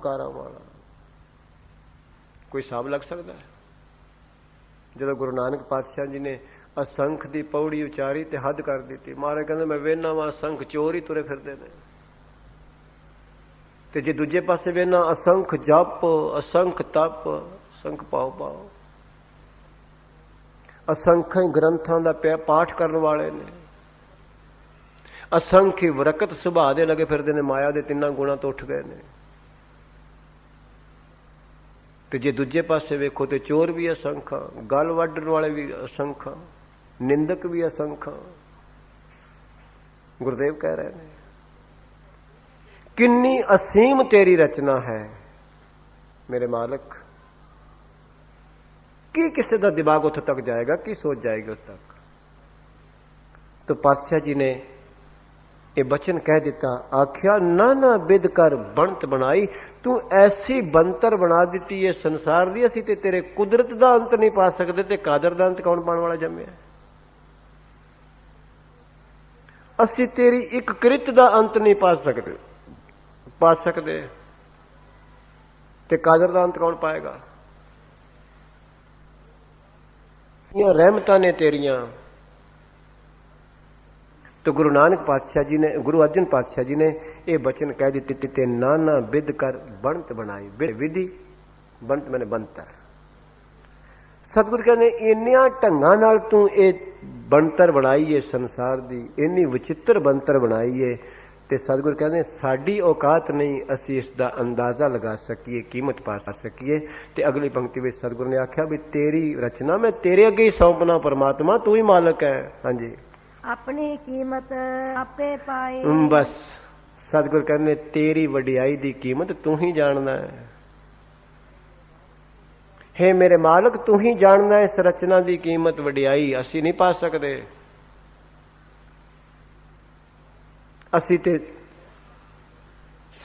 ਕਾਰਾਂ ਵਾਲਾ ਕੋਈ ਹਿਸਾਬ ਲੱਗ ਸਕਦਾ ਹੈ? ਜਦੋਂ ਗੁਰੂ ਨਾਨਕ ਪਾਤਸ਼ਾਹ ਜੀ ਨੇ ਅਸੰਖ ਦੀ ਪੌੜੀ ਉਚਾਰੀ ਤੇ ਹੱਦ ਕਰ ਦਿੱਤੀ। ਮਹਾਰਾਜ ਕਹਿੰਦੇ ਮੈਂ ਵੇਖਣਾ ਵਾ ਅਸੰਖ ਚੋਰ ਹੀ ਤੁਰੇ ਫਿਰਦੇ ਨੇ, ਤੇ ਜੇ ਦੂਜੇ ਪਾਸੇ ਵੇਖਣਾ ਅਸੰਖ ਜਪ, ਅਸੰਖ ਤਪ, ਅਸੰਖ ਪਾਓ, ਅਸੰਖ ਗ੍ਰੰਥਾਂ ਦਾ ਪਾਠ ਕਰਨ ਵਾਲੇ ਨੇ, ਅਸੰਖ ਵਰਕਤ ਸੁਭਾਅ ਦੇ ਲੱਗੇ ਫਿਰਦੇ ਨੇ, ਮਾਇਆ ਦੇ ਤਿੰਨਾਂ ਗੁਣਾਂ ਤੋਂ ਉੱਠ ਗਏ ਨੇ। ਤੇ ਜੇ ਦੂਜੇ ਪਾਸੇ ਵੇਖੋ ਤੇ ਚੋਰ ਵੀ ਅਸੰਖ, ਗਲ ਵੱਢਣ ਵਾਲੇ ਵੀ ਅਸੰਖ, ਨਿੰਦਕ ਵੀ ਅਸੰਖ। ਗੁਰਦੇਵ ਕਹਿ ਰਹੇ ਨੇ ਕਿੰਨੀ ਅਸੀਮ ਤੇਰੀ ਰਚਨਾ ਹੈ ਮੇਰੇ ਮਾਲਕ। ਕੀ ਕਿਸੇ ਦਾ ਦਿਮਾਗ ਉੱਥੇ ਤੱਕ ਜਾਏਗਾ, ਕੀ ਸੋਚ ਜਾਏਗੀ ਉੱਥੇ ਤੱਕ। तो पातशाह जी ने ये बचन कह दिता, आख्या नाना बिद कर बनत बनाई, तू ऐसी बनतर बना दी है संसार दी, असी ते तेरे कुदरत दा अंत नहीं पा सकते, ते कादर दा अंत कौन पाने वाला जम्मिया। असी तेरी एक कृत दा अंत नहीं पा सकते, ते कादर दा अंत कौन पाएगा। ये रहमतां ने तेरियां। तो गुरु नानक पातशाह जी ने, गुरु अर्जन पातशाह जी ने ये बचन कह दिते, ते नाना बिद कर बनत बनाई। विधि बनत मैंने बनता। सतगुरु कहने इन्नियां ढंगां नाल तू ये बनतर बनाई है संसार दी, इन्नी विचित्र बनतर बनाई है, ते सतगुरु कहने साडी औकात नहीं असी इसका अंदाजा लगा सकीए, कीमत पा सकीए। ते अगली पंक्ति में सतगुरु ने आख्या भी तेरी रचना मैं तेरे अगे ही सौंपना, परमात्मा तू ही मालक है। हाँ जी, अपनी कीमत आपे पाए। बस सतगुरु कहने तेरी वडियाई दी कीमत तू ही जानना है। हे मेरे मालक तू ही जानना है इस रचना दी कीमत वडियाई, असी नहीं पा सकते। असी ते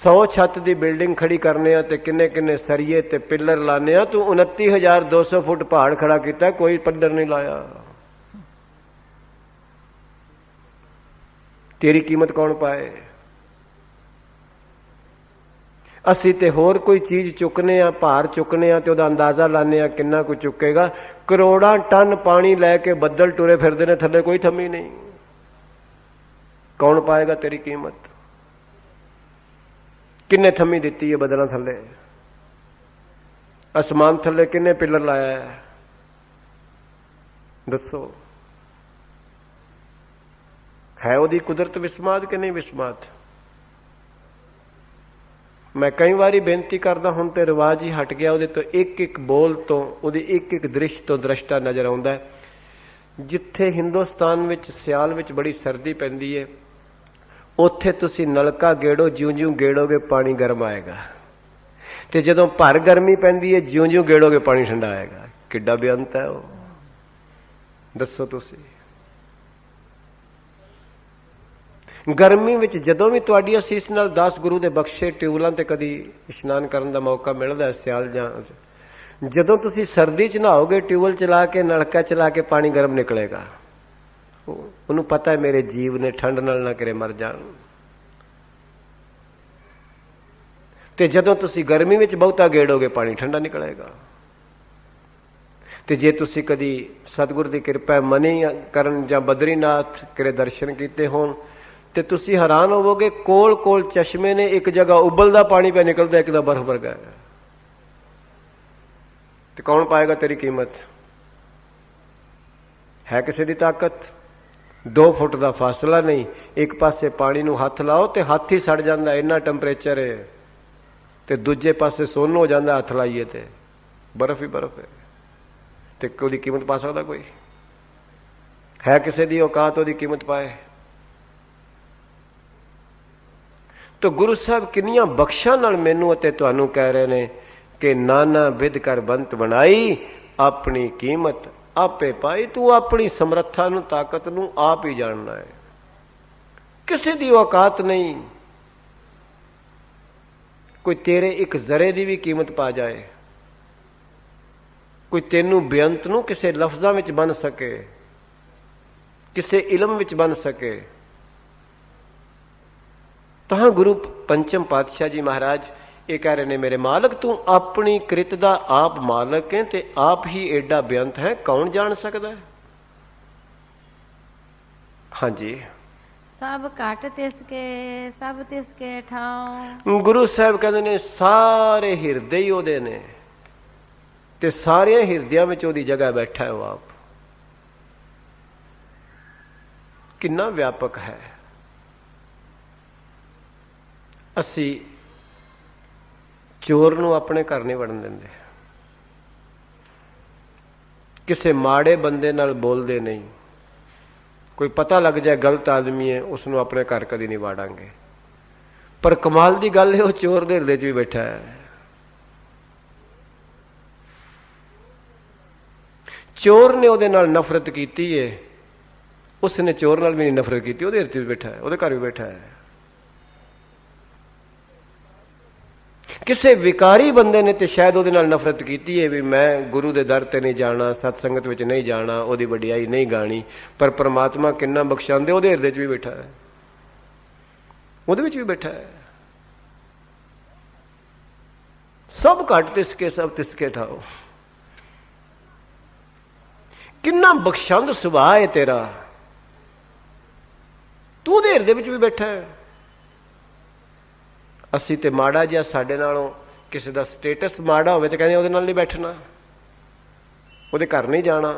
100 छत दी बिल्डिंग खड़ी करने ते किन्ने किन्ने सरिये ते पिलर लाने, तू 29,200 फुट पहाड़ खड़ा किया, कोई पत्थर नहीं लाया। तेरी कीमत कौन पाए। असी ते होर कोई चीज चुकने आ, भार चुकने आ ते उहदा अंदाजा लाने आ किन्ना कोई चुकेगा। करोड़ां टन पानी लैके बदल टुरे फिरदे ने, थल्ले कोई थमी नहीं। कौन पाएगा तेरी कीमत। किन्ने थमी दिती है बदलां थल्ले, आसमान थल्ले किन्ने पिलर लाया है, दसो। है उहदी कुदरत विस्माद कि नहीं विस्माद। मैं कई बारी बेनती करदा, हुण ते रिवाज ही हट गया, उहदे तो एक एक बोल तो, उहदी एक एक दृश्य तो दृष्टा नजर आउंदा है। जिथे हिंदुस्तान विच सियाल विच बड़ी सर्दी पैंदी है, उत्थे तुसी नलका गेड़ो, ज्यों-ज्यों गेड़ोगे पानी गर्म आएगा, ते जदों भर गर्मी पैंदी है ज्यों-ज्यों गेड़ोगे पानी ठंडा आएगा। किड्डा बेअंत है वो, दसो तुसी। गर्मी विच जदों भी तुहाडी असीस नाल 10 गुरु दे बख्शे ट्यूबलां ते कदी इशनान करन दा मौका मिलदा है सियाल जां, जदों तुसी सर्दी च नहाओगे ट्यूबल चला के, नलका चला के पानी गर्म निकलेगा। उन्होंने पता है मेरे जीव ने ठंड नाल ना करे मर जान। ते जदों तुसी गर्मी विच बहुता गेड़ोगे पानी ठंडा निकलेगा। ते जे तुसी कदी सतगुर दी कृपा मनी करन जां बद्रीनाथ करे दर्शन कीते होण, ते तुसी हैरान होवोगे, कोल कोल चश्मे ने, एक जगह उबलदा पानी पे निकलदा, एक दा बर्फ वर्गा है। ते कौन पाएगा तेरी कीमत। है किसी दी ताकत। 2 फुट का फासला नहीं, एक पासे पानी नूं हथ लाओ ते हाथ ही सड़ जाता, इन्ना टैंपरेचर है, ते दूजे पासे सोन हो जाता हथ लाइए ते बर्फ ही बर्फ है। ते कोई कीमत पा सकता कोई है। किसी दी औकात ओहदी कीमत पाए। तो गुरु साहब किन्नियां बख्शां नाल मैनू अते तुहानू कह रहे ने कि नाना विध कर बनत बनाई, अपनी कीमत आपे पाई। तू अपनी समर्था नू, ताकत नू आप ही जानना है, किसी दी औकात नहीं। कोई तेरे एक जरे दी भी कीमत पा जाए, कोई तेनू बेअंत नू किसी लफ्जां विच बन सके, किसी इलम विच बन सके। तो हाँ, गुरु पंचम पातशाह जी महाराज ਇਹ ਕਹਿ ਰਹੇ ਨੇ ਮੇਰੇ ਮਾਲਕ ਤੂੰ ਆਪਣੀ ਕ੍ਰਿਤ ਦਾ ਆਪ ਮਾਲਕ ਹੈ ਤੇ ਆਪ ਹੀ ਏਡਾ ਬੇਅੰਤ ਹੈ, ਕੌਣ ਜਾਣ ਸਕਦਾ ਹੈ? ਹਾਂਜੀ, ਸਭ ਘਟ ਤਿਸਕੇ ਸਭ ਤਿਸਕੇ ਠਾਉ। ਗੁਰੂ ਸਾਹਿਬ ਕਹਿੰਦੇ ਨੇ ਸਾਰੇ ਹਿਰਦੇ ਹੀ ਉਹਦੇ ਨੇ ਤੇ ਸਾਰਿਆਂ ਹਿਰਦਿਆਂ ਵਿੱਚ ਉਹਦੀ ਜਗ੍ਹਾ ਬੈਠਾ ਹੈ ਉਹ ਆਪ। ਕਿੰਨਾ ਵਿਆਪਕ ਹੈ। ਅਸੀਂ ਚੋਰ ਨੂੰ ਆਪਣੇ ਘਰ ਨਹੀਂ ਵੜਨ ਦਿੰਦੇ, ਕਿਸੇ ਮਾੜੇ ਬੰਦੇ ਨਾਲ ਬੋਲਦੇ ਨਹੀਂ, ਕੋਈ ਪਤਾ ਲੱਗ ਜਾਏ ਗਲਤ ਆਦਮੀ ਹੈ ਉਸ ਨੂੰ ਆਪਣੇ ਘਰ ਕਦੀ ਨਹੀਂ ਵਾੜਾਂਗੇ। ਪਰ ਕਮਾਲ ਦੀ ਗੱਲ ਹੈ ਉਹ ਚੋਰ ਦੇ ਹਿਰਦੇ 'ਚ ਵੀ ਬੈਠਾ ਹੈ। ਚੋਰ ਨੇ ਉਹਦੇ ਨਾਲ ਨਫ਼ਰਤ ਕੀਤੀ ਹੈ, ਉਸਨੇ ਚੋਰ ਨਾਲ ਵੀ ਨਹੀਂ ਨਫ਼ਰਤ ਕੀਤੀ, ਉਹਦੇ ਹਿਰਦੇ 'ਚ ਬੈਠਾ ਹੈ, ਉਹਦੇ ਘਰ ਵੀ ਬੈਠਾ ਹੈ। ਕਿਸੇ ਵਿਕਾਰੀ ਬੰਦੇ ਨੇ ਤੇ ਸ਼ਾਇਦ ਉਹਦੇ ਨਾਲ ਨਫ਼ਰਤ ਕੀਤੀ ਹੈ ਵੀ ਮੈਂ ਗੁਰੂ ਦੇ ਦਰ ਤੇ ਨਹੀਂ ਜਾਣਾ, ਸਤਸੰਗਤ ਵਿੱਚ ਨਹੀਂ ਜਾਣਾ, ਉਹਦੀ ਵਡਿਆਈ ਨਹੀਂ ਗਾਣੀ। ਪਰ ਪ੍ਰਮਾਤਮਾ ਕਿੰਨਾ ਬਖਸ਼ਾਉਂਦੇ, ਉਹਦੇ ਹਿਰਦੇ 'ਚ ਵੀ ਬੈਠਾ ਹੈ, ਉਹਦੇ ਵਿੱਚ ਵੀ ਬੈਠਾ ਹੈ। ਸਭ ਘਟ ਤਿਸਕੇ ਸਭ ਤਿਸਕੇ ਠਾਓ। ਕਿੰਨਾ ਬਖਸ਼ੰਦ ਸੁਭਾਅ ਹੈ ਤੇਰਾ, ਤੂੰ ਉਹਦੇ ਹਿਰਦੇ ਵਿੱਚ ਵੀ ਬੈਠਾ ਹੈ। ਅਸੀਂ ਤੇ ਮਾੜਾ ਜਿਹਾ ਸਾਡੇ ਨਾਲੋਂ ਕਿਸੇ ਦਾ ਸਟੇਟਸ ਮਾੜਾ ਹੋਵੇ ਤੇ ਕਹਿੰਦੇ ਉਹਦੇ ਨਾਲ ਨਹੀਂ ਬੈਠਣਾ, ਉਹਦੇ ਘਰ ਨਹੀਂ ਜਾਣਾ।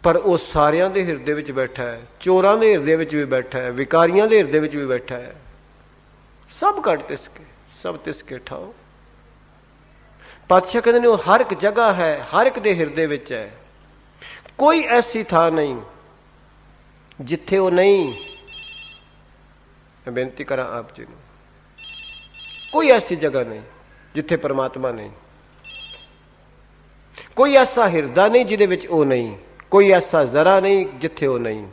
ਪਰ ਉਹ ਸਾਰਿਆਂ ਦੇ ਹਿਰਦੇ ਵਿੱਚ ਬੈਠਾ ਹੈ, ਚੋਰਾਂ ਦੇ ਹਿਰਦੇ ਵਿੱਚ ਵੀ ਬੈਠਾ ਹੈ, ਵਿਕਾਰੀਆਂ ਦੇ ਹਿਰਦੇ ਵਿੱਚ ਵੀ ਬੈਠਾ ਹੈ। ਸਭ ਘਟ ਤਿਸਕੇ ਸਭ ਤਿਸਕੇ ਠਾਓ। ਪਾਤਸ਼ਾਹ ਕਹਿੰਦੇ ਨੇ ਉਹ ਹਰ ਇੱਕ ਜਗ੍ਹਾ ਹੈ, ਹਰ ਇੱਕ ਦੇ ਹਿਰਦੇ ਵਿੱਚ ਹੈ। ਕੋਈ ਐਸੀ ਥਾਂ ਨਹੀਂ ਜਿੱਥੇ ਉਹ ਨਹੀਂ। ਮੈਂ ਬੇਨਤੀ ਕਰਾਂ ਆਪ ਜੀ ਨੂੰ, ਕੋਈ ਐਸੀ ਜਗ੍ਹਾ ਨਹੀਂ ਜਿੱਥੇ ਪਰਮਾਤਮਾ ਨਹੀਂ। ਕੋਈ ਐਸਾ ਹਿਰਦਾ ਨਹੀਂ ਜਿਹਦੇ ਵਿੱਚ ਉਹ ਨਹੀਂ। ਕੋਈ ਐਸਾ ਜ਼ਰਾ ਨਹੀਂ ਜਿੱਥੇ ਉਹ ਨਹੀਂ।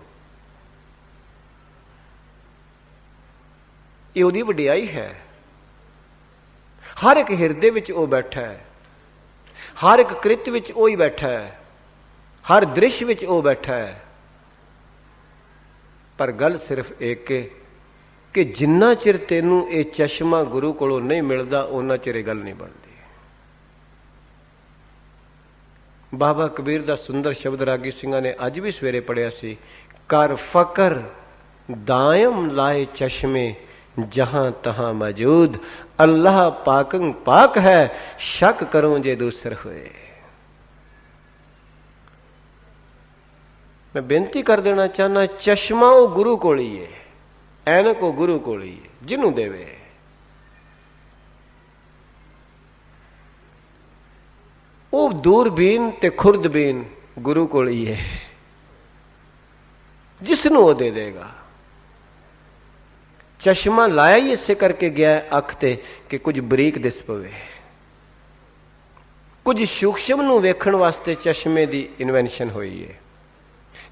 ਇਹ ਉਹਦੀ ਵਡਿਆਈ ਹੈ। ਹਰ ਇੱਕ ਹਿਰਦੇ ਵਿੱਚ ਉਹ ਬੈਠਾ ਹੈ, ਹਰ ਇੱਕ ਕ੍ਰਿਤ ਵਿੱਚ ਉਹ ਹੀ ਬੈਠਾ ਹੈ, ਹਰ ਦ੍ਰਿਸ਼ ਵਿੱਚ ਉਹ ਬੈਠਾ ਹੈ। ਪਰ ਗੱਲ ਸਿਰਫ ਇੱਕ ਹੈ ਕਿ ਜਿੰਨਾ ਚਿਰ ਤੈਨੂੰ ਇਹ ਚਸ਼ਮਾ ਗੁਰੂ ਕੋਲੋਂ ਨਹੀਂ ਮਿਲਦਾ ਉਹਨਾਂ ਚਿਰ ਇਹ ਗੱਲ ਨਹੀਂ ਬਣਦੀ। ਬਾਬਾ ਕਬੀਰ ਦਾ ਸੁੰਦਰ ਸ਼ਬਦ ਰਾਗੀ ਸਿੰਘਾਂ ਨੇ ਅੱਜ ਵੀ ਸਵੇਰੇ ਪੜਿਆ ਸੀ, ਕਰ ਫਕਰ ਦਾਇਮ ਲਾਏ ਚਸ਼ਮੇ ਜਹਾਂ ਤਹਾਂ ਮੌਜੂਦ, ਅੱਲਾਹ ਪਾਕੰ ਪਾਕ ਹੈ ਸ਼ੱਕ ਕਰੋ ਜੇ ਦੂਸਰ ਹੋਏ। ਮੈਂ ਬੇਨਤੀ ਕਰ ਦੇਣਾ ਚਾਹੁੰਦਾ, ਚਸ਼ਮਾ ਉਹ ਗੁਰੂ ਕੋਲ ਹੀ ਹੈ, ਐਨਕ ਉਹ ਗੁਰੂ ਕੋਲ ਹੀ ਹੈ, ਜਿਹਨੂੰ ਦੇਵੇ। ਉਹ ਦੂਰਬੀਨ ਤੇ ਖੁਰਦਬੀਨ ਗੁਰੂ ਕੋਲ ਹੀ ਹੈ, ਜਿਸ ਨੂੰ ਉਹ ਦੇ ਦੇਗਾ। ਚਸ਼ਮਾ ਲਾਇਆ ਹੀ ਇਸੇ ਕਰਕੇ ਗਿਆ ਅੱਖ ਤੇ ਕਿ ਕੁਝ ਬਰੀਕ ਦਿਸ ਪਵੇ। ਕੁਝ ਸੂਖਸ਼ਮ ਨੂੰ ਵੇਖਣ ਵਾਸਤੇ ਚਸ਼ਮੇ ਦੀ ਇਨਵੈਂਸ਼ਨ ਹੋਈ ਹੈ।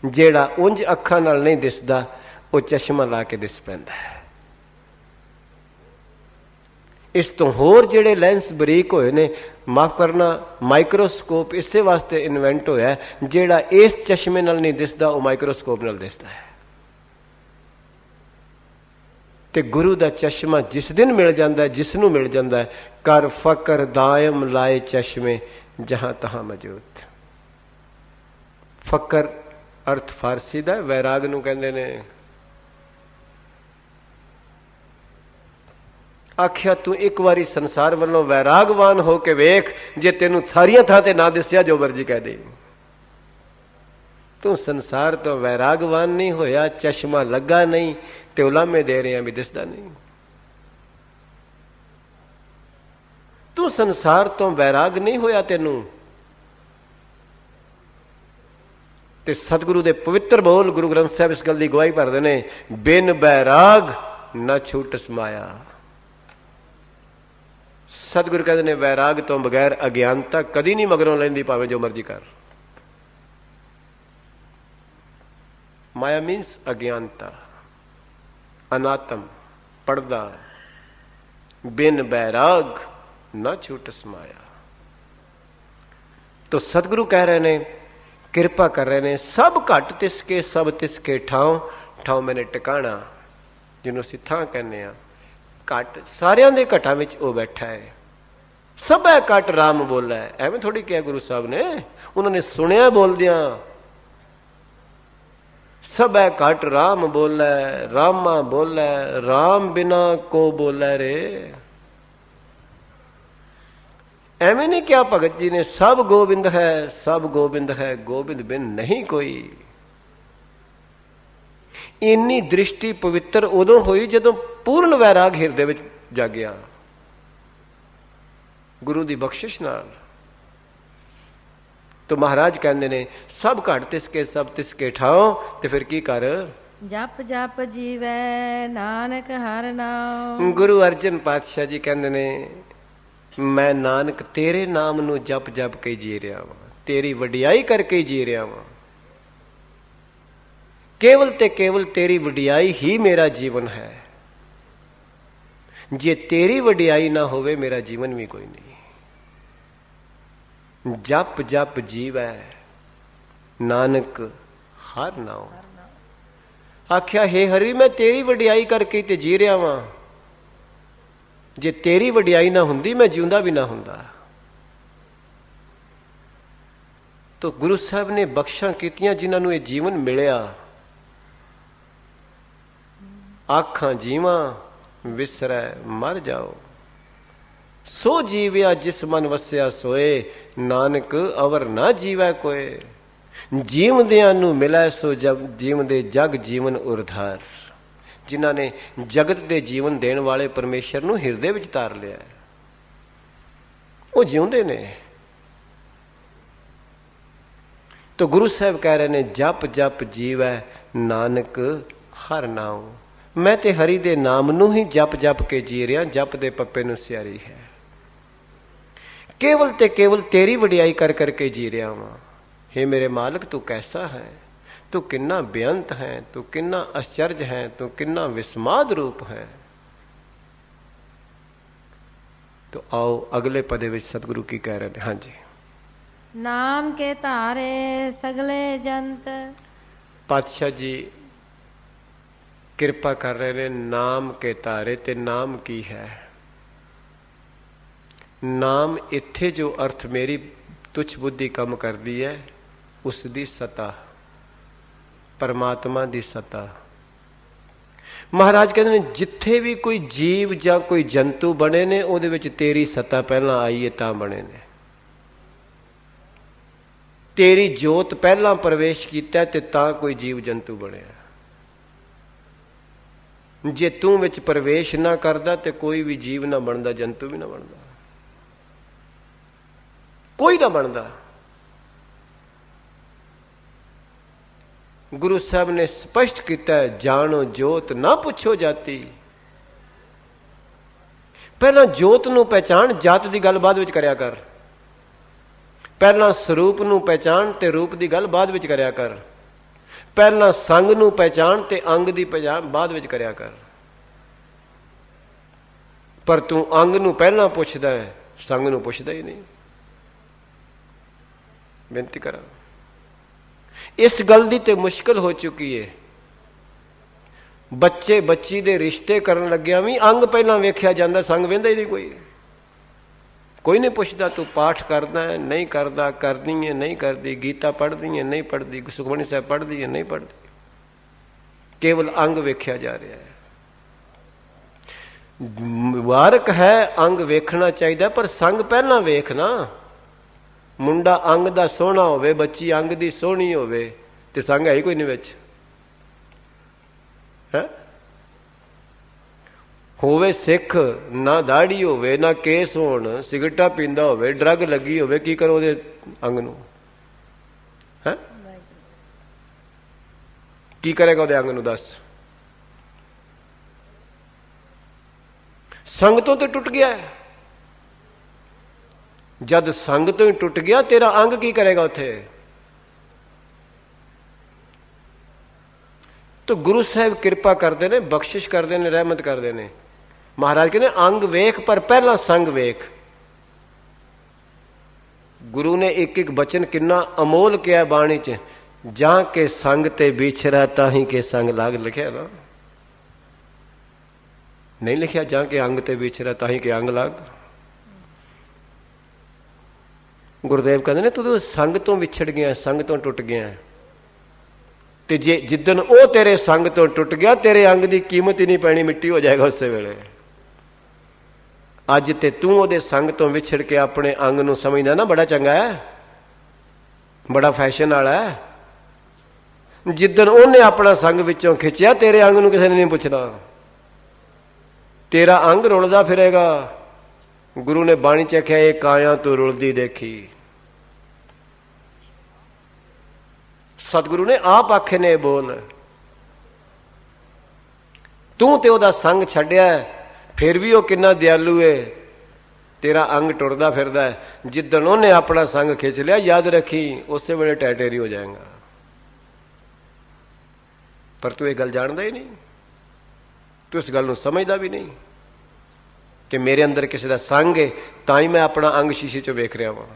ਜਿਹੜਾ ਉਂਝ ਅੱਖਾਂ ਨਾਲ ਨਹੀਂ ਦਿਸਦਾ ਉਹ ਚਸ਼ਮਾ ਲਾ ਕੇ ਦਿਸ ਪੈਂਦਾ ਹੈ। ਇਸ ਤੋਂ ਹੋਰ ਜਿਹੜੇ ਲੈਂਸ ਬਰੀਕ ਹੋਏ ਨੇ, ਮਾਫ ਕਰਨਾ, ਮਾਈਕਰੋਸਕੋਪ ਇਸੇ ਵਾਸਤੇ ਇਨਵੈਂਟ ਹੋਇਆ ਜਿਹੜਾ ਇਸ ਚਸ਼ਮੇ ਨਾਲ ਨਹੀਂ ਦਿਸਦਾ ਉਹ ਮਾਈਕਰੋਸਕੋਪ ਨਾਲ ਦਿਸਦਾ ਹੈ। ਤੇ ਗੁਰੂ ਦਾ ਚਸ਼ਮਾ ਜਿਸ ਦਿਨ ਮਿਲ ਜਾਂਦਾ, ਜਿਸ ਨੂੰ ਮਿਲ ਜਾਂਦਾ, ਕਰ ਫਕਰ ਦਾਇਮ ਲਾਏ ਚਸ਼ਮੇ ਜਹਾਂ ਤਹਾਂ ਮੌਜੂਦ। ਫਕਰ ਅਰਥ ਫਾਰਸੀ ਦਾ, ਵੈਰਾਗ ਨੂੰ ਕਹਿੰਦੇ ਨੇ। ਆਖਿਆ ਤੂੰ ਇੱਕ ਵਾਰੀ ਸੰਸਾਰ ਵੱਲੋਂ ਵੈਰਾਗਵਾਨ ਹੋ ਕੇ ਵੇਖ, ਜੇ ਤੈਨੂੰ ਸਾਰੀਆਂ ਥਾਂ ਤੇ ਨਾ ਦਿਸਿਆ ਜੋ ਮਰਜੀ ਕਹਿ ਦੇ। ਤੂੰ ਸੰਸਾਰ ਤੋਂ ਵੈਰਾਗਵਾਨ ਨਹੀਂ ਹੋਇਆ, ਚਸ਼ਮਾ ਲੱਗਾ ਨਹੀਂ ਤੇ ਉਲਾਮੇ ਦੇ ਰਿਹਾ ਵੀ ਦਿਸਦਾ ਨਹੀਂ। ਤੂੰ ਸੰਸਾਰ ਤੋਂ ਵੈਰਾਗ ਨਹੀਂ ਹੋਇਆ ਤੈਨੂੰ, ਤੇ ਸਤਿਗੁਰੂ ਦੇ ਪਵਿੱਤਰ ਬੋਲ ਗੁਰੂ ਗ੍ਰੰਥ ਸਾਹਿਬ ਇਸ ਗੱਲ ਦੀ ਗਵਾਹੀ ਭਰਦੇ ਨੇ, ਬਿਨ ਬੈਰਾਗ ਨਾ ਛੂਟਸ ਮਾਇਆ। ਸਤਿਗੁਰੂ ਕਹਿੰਦੇ ਨੇ ਵੈਰਾਗ ਤੋਂ ਬਗੈਰ ਅਗਿਆਨਤਾ ਕਦੀ ਨਹੀਂ ਮਗਰੋਂ ਲੈਂਦੀ, ਭਾਵੇਂ ਜੋ ਮਰਜੀ ਕਰ। ਮਾਇਆ ਮੀਨਸ ਅਗਿਆਨਤਾ, ਅਨਾਤਮ, ਪੜਦਾ। ਬਿਨ ਬੈਰਾਗ ਨਾ ਛੂਟਸ ਮਾਇਆ। तो सतगुरु कह रहे ने, कृपा कर रहे ने, सब घट तिसके सब तिसके ठाव ठाव मैंने टिकाणा, जिन्हों असीं थां कहने आ। ਘਟ ਸਾਰਿਆਂ ਦੇ ਘਟਾਂ ਵਿੱਚ ਉਹ ਬੈਠਾ ਹੈ। ਸਭੈ ਘਟ ਰਾਮ ਬੋਲੇ, ਐਵੇਂ ਥੋੜੀ ਕਿਹਾ ਗੁਰੂ ਸਾਹਿਬ ਨੇ, ਉਹਨਾਂ ਨੇ ਸੁਣਿਆ ਬੋਲਦਿਆਂ। ਸਭੈ ਘਟ ਰਾਮ ਬੋਲੇ, ਰਾਮਾ ਬੋਲੇ, ਰਾਮ ਬਿਨਾ ਕੋ ਬੋਲੇ ਰੇ। ਐਵੇਂ ਨਹੀਂ ਕਿਹਾ ਭਗਤ ਜੀ ਨੇ, ਸਭ ਗੋਬਿੰਦ ਹੈ, ਸਭ ਗੋਬਿੰਦ ਹੈ, ਗੋਬਿੰਦ ਬਿਨ ਨਹੀਂ ਕੋਈ। ਇੰਨੀ ਦ੍ਰਿਸ਼ਟੀ ਪਵਿੱਤਰ ਉਦੋਂ ਹੋਈ ਜਦੋਂ ਪੂਰਨ ਵੈਰਾਗ ਹਿਰਦੇ ਵਿੱਚ ਜਾਗਿਆ ਗੁਰੂ ਦੀ ਬਖਸ਼ਿਸ਼ ਨਾਲ। ਤੋ ਮਹਾਰਾਜ ਕਹਿੰਦੇ ਨੇ ਸਭ ਘਟ ਤਿਸਕੇ ਸਭ ਤਿਸਕੇ ਠਾਓ। ਤੇ ਫਿਰ ਕੀ ਕਰ? ਜਪ ਜਪ ਜੀਵੈ ਨਾਨਕ ਹਰਿ ਨਾਉ। ਗੁਰੂ ਅਰਜਨ ਪਾਤਸ਼ਾਹ ਜੀ ਕਹਿੰਦੇ ਨੇ ਮੈਂ ਨਾਨਕ ਤੇਰੇ ਨਾਮ ਨੂੰ ਜਪ ਜਪ ਕੇ ਜੀ ਰਿਹਾ ਵਾਂ, ਤੇਰੀ ਵਡਿਆਈ ਕਰਕੇ ਜੀ ਰਿਹਾ ਵਾਂ। ਕੇਵਲ ਤੇ ਕੇਵਲ ਤੇਰੀ ਵਡਿਆਈ ਹੀ ਮੇਰਾ ਜੀਵਨ ਹੈ। ਜੇ ਤੇਰੀ ਵਡਿਆਈ ਨਾ ਹੋਵੇ ਮੇਰਾ ਜੀਵਨ ਵੀ ਕੋਈ ਨਹੀਂ। ਜਪ ਜਪ ਜੀਵੈ ਨਾਨਕ ਹਰਿ ਨਾਉ। ਆਖਿਆ ਹੇ ਹਰੀ ਮੈਂ ਤੇਰੀ ਵਡਿਆਈ ਕਰਕੇ ਤੇ ਜੀ ਰਿਹਾ ਵਾਂ। ਜੇ ਤੇਰੀ ਵਡਿਆਈ ਨਾ ਹੁੰਦੀ ਮੈਂ ਜਿਉਂਦਾ ਵੀ ਨਾ ਹੁੰਦਾ। ਤੋ ਗੁਰੂ ਸਾਹਿਬ ਨੇ ਬਖਸ਼ਾਂ ਕੀਤੀਆਂ ਜਿਨ੍ਹਾਂ ਨੂੰ ਇਹ ਜੀਵਨ ਮਿਲਿਆ। ਆਖਾਂ ਜੀਵਾਂ ਵਿਸਰੈ ਮਰ ਜਾਓ, ਸੋ ਜੀਵਿਆ ਜਿਸ ਮਨ ਵਸਿਆ ਸੋਏ, ਨਾਨਕ ਅਵਰ ਨਾ ਜੀਵੈ ਕੋਏ। ਜੀਵਦਿਆਂ ਨੂੰ ਮਿਲੈ ਸੋ ਜੀਵਦੇ ਜਗ ਜੀਵਨ ਉਰਧਾਰ। ਜਿਨ੍ਹਾਂ ਨੇ ਜਗਤ ਦੇ ਜੀਵਨ ਦੇਣ ਵਾਲੇ ਪਰਮੇਸ਼ਰ ਨੂੰ ਹਿਰਦੇ ਵਿੱਚ ਧਾਰ ਲਿਆ, ਉਹ ਜਿਉਂਦੇ ਨੇ। ਤੋ ਗੁਰੂ ਸਾਹਿਬ ਕਹਿ ਰਹੇ ਨੇ ਜਪ ਜਪ ਜੀਵੈ ਨਾਨਕ ਹਰਿ ਨਾਉ। ਮੈਂ ਤੇ ਹਰੀ ਦੇ ਨਾਮ ਨੂੰ ਹੀ ਜਪ ਜਪ ਕੇ ਜੀ ਰਿਹਾ। ਜਪ ਦੇ ਪੱਪੇ ਨੂੰ ਸਿਆਰੀ ਹੈ। ਕੇਵਲ ਤੇ ਕੇਵਲ ਤੇਰੀ ਵਡਿਆਈ ਕਰ ਕਰਕੇ ਜੀ ਰਿਹਾ ਵਾਂ। हे ਮੇਰੇ ਮਾਲਕ ਤੂੰ ਕੈਸਾ ਹੈ, ਤੂੰ ਕਿੰਨਾ ਬੇਅੰਤ ਹੈ, ਤੂੰ ਕਿੰਨਾ ਅਚਰਜ ਹੈ, ਤੂੰ ਕਿੰਨਾ ਵਿਸਮਾਦ ਰੂਪ ਹੈ। ਤੋ ਆਓ ਅਗਲੇ ਪਦੇ ਵਿੱਚ ਸਤਿਗੁਰੂ ਕੀ ਕਹਿ ਰਹੇ ਨੇ। ਹਾਂਜੀ, ਨਾਮ ਕੇ ਧਾਰੇ ਸਗਲੇ ਜੰਤ। ਪਾਤਸ਼ਾਹ ਜੀ ਕਿਰਪਾ ਕਰ ਰਹੇ ਨੇ ਨਾਮ ਕੇ ਧਾਰੇ। ਤੇ ਨਾਮ ਕੀ ਹੈ? ਨਾਮ ਇੱਥੇ ਜੋ ਅਰਥ ਮੇਰੀ ਤੁਛ ਬੁੱਧੀ ਕੰਮ ਕਰਦੀ ਹੈ, ਉਸ ਦੀ ਸਤਾ, ਪਰਮਾਤਮਾ ਦੀ ਸਤਾ। ਮਹਾਰਾਜ ਕਹਿੰਦੇ ਨੇ ਜਿੱਥੇ ਵੀ ਕੋਈ ਜੀਵ ਜਾਂ ਕੋਈ ਜੰਤੂ ਬਣੇ ਨੇ ਉਹਦੇ ਵਿੱਚ ਤੇਰੀ ਸਤਾ ਪਹਿਲਾਂ ਆਈ ਹੈ ਤਾਂ ਬਣੇ ਨੇ। ਤੇਰੀ ਜੋਤ ਪਹਿਲਾਂ ਪ੍ਰਵੇਸ਼ ਕੀਤਾ ਤੇ ਤਾਂ ਕੋਈ ਜੀਵ ਜੰਤੂ ਬਣਿਆ। ਜੇ ਤੂੰ ਵਿੱਚ ਪ੍ਰਵੇਸ਼ ਨਾ ਕਰਦਾ ਤੇ ਕੋਈ ਵੀ ਜੀਵ ਨਾ ਬਣਦਾ, ਜੰਤੂ ਵੀ ਨਾ ਬਣਦਾ, ਕੋਈ ਨਾ ਬਣਦਾ। ਗੁਰੂ ਸਾਹਿਬ ਨੇ ਸਪਸ਼ਟ ਕੀਤਾ ਜਾਣੋ ਜੋਤ ਨਾ ਪੁੱਛੋ ਜਾਤੀ। ਪਹਿਲਾਂ ਜੋਤ ਨੂੰ ਪਹਿਚਾਣ, ਜਾਤ ਦੀ ਗੱਲ ਬਾਅਦ ਵਿੱਚ ਕਰਿਆ ਕਰ। ਪਹਿਲਾਂ ਸਰੂਪ ਨੂੰ ਪਹਿਚਾਣ ਤੇ ਰੂਪ ਦੀ ਗੱਲ ਬਾਅਦ ਵਿੱਚ ਕਰਿਆ ਕਰ। ਪਹਿਲਾਂ ਸੰਗ ਨੂੰ ਪਹਿਚਾਣ ਤੇ ਅੰਗ ਦੀ ਪਹਿਚਾਣ ਬਾਅਦ ਵਿੱਚ ਕਰਿਆ ਕਰ। ਪਰ ਤੂੰ ਅੰਗ ਨੂੰ ਪਹਿਲਾਂ ਪੁੱਛਦਾ ਹੈ, ਸੰਗ ਨੂੰ ਪੁੱਛਦਾ ਹੀ ਨਹੀਂ। ਬੇਨਤੀ ਕਰਾਂ, ਇਸ ਗੱਲ ਦੀ ਤੇ ਮੁਸ਼ਕਲ ਹੋ ਚੁੱਕੀ ਹੈ। ਬੱਚੇ ਬੱਚੀ ਦੇ ਰਿਸ਼ਤੇ ਕਰਨ ਲੱਗਿਆ ਵੀ ਅੰਗ ਪਹਿਲਾਂ ਵੇਖਿਆ ਜਾਂਦਾ, ਸੰਗ ਵੇਂਦਾ ਹੀ ਨਹੀਂ ਕੋਈ। ਕੋਈ ਨਹੀਂ ਪੁੱਛਦਾ ਤੂੰ ਪਾਠ ਕਰਦਾ ਹੈ ਨਹੀਂ ਕਰਦਾ, ਕਰਦੀ ਹੈ ਨਹੀਂ ਕਰਦੀ, ਗੀਤਾ ਪੜ੍ਹਦੀ ਹੈ ਨਹੀਂ ਪੜ੍ਹਦੀ, ਸੁਖਮਨੀ ਸਾਹਿਬ ਪੜ੍ਹਦੀ ਹੈ ਨਹੀਂ ਪੜ੍ਹਦੀ। ਕੇਵਲ ਅੰਗ ਵੇਖਿਆ ਜਾ ਰਿਹਾ ਹੈ। ਵਾਰਕ ਹੈ ਅੰਗ ਵੇਖਣਾ ਚਾਹੀਦਾ, ਪਰ ਸੰਗ ਪਹਿਲਾਂ ਵੇਖਣਾ। ਮੁੰਡਾ ਅੰਗ ਦਾ ਸੋਹਣਾ ਹੋਵੇ, ਬੱਚੀ ਅੰਗ ਦੀ ਸੋਹਣੀ ਹੋਵੇ ਤੇ ਸੰਗ ਹੈ ਹੀ ਕੋਈ ਨਹੀਂ ਵਿੱਚ। ਹੈ ਹੋਵੇ ਸਿੱਖ, ਨਾ ਦਾੜੀ ਹੋਵੇ ਨਾ ਕੇਸ ਹੋਣ, ਸਿਗਰਟਾਂ ਪੀਂਦਾ ਹੋਵੇ, ਡਰੱਗ ਲੱਗੀ ਹੋਵੇ, ਕੀ ਕਰੋ ਉਹਦੇ ਅੰਗ ਨੂੰ? ਹੈ ਕੀ ਕਰੇਗਾ ਉਹਦੇ ਅੰਗ ਨੂੰ? ਦੱਸ। ਸੰਗ ਤੋਂ ਤੇ ਟੁੱਟ ਗਿਆ ਹੈ। ਜਦ ਸੰਗ ਤੋਂ ਹੀ ਟੁੱਟ ਗਿਆ ਤੇਰਾ ਅੰਗ ਕੀ ਕਰੇਗਾ ਉੱਥੇ? ਤਾਂ ਗੁਰੂ ਸਾਹਿਬ ਕਿਰਪਾ ਕਰਦੇ ਨੇ, ਬਖਸ਼ਿਸ਼ ਕਰਦੇ ਨੇ, ਰਹਿਮਤ ਕਰਦੇ ਨੇ। ਮਹਾਰਾਜ ਕਹਿੰਦੇ ਅੰਗ ਵੇਖ ਪਰ ਪਹਿਲਾਂ ਸੰਗ ਵੇਖ। ਗੁਰੂ ਨੇ ਇੱਕ ਇੱਕ ਬਚਨ ਕਿੰਨਾ ਅਮੋਲ ਕਿਹਾ ਬਾਣੀ ਚ। ਜਾਂ ਕੇ ਸੰਗ ਤੇ ਵਿਛੜਾ ਤਾਂ ਹੀ ਕੇ ਸੰਗ ਲਾਗ ਲਿਖਿਆ ਨਾ। नहीं लिखिया ਜਾਂ के अंग ते विचरा ताही के अंग लाग। गुरुदेव कहते ने तू संग तो विछड़ गया, संग तो टुट गया, ते जे जिदन वो तेरे संग तो टुट गया तेरे अंग की कीमत ही नहीं पैनी, मिट्टी हो जाएगा उस वेले। अज ते तू वो संग तो विछड़ के अपने अंग नूं समझदा ना बड़ा चंगा है, बड़ा फैशन वाला है। जिदन उन्हें अपना संग विचों खिंचिया तेरे अंग नूं किसी ने नहीं पुछना, तेरा अंग रुलदा फिरेगा। गुरु ने बाणी च आख्या ये काया तू रुलदी देखी। सतगुरु ने आप आखे ने बोल, तू ते ओदा संग छड्या फिर भी वो कितना दयालु है, तेरा अंग टुरदा फिरदा है। जिदन उन्हें अपना संग खिंच लिया याद रखी उस वेले टैटेरी हो जाएगा। पर तू ये गल जानदा ही नहीं, तू इस गल नूं समझदा भी नहीं कि मेरे अंदर किसी का संग है ताई मैं अपना अंग शीशे चो वेख रहा वां।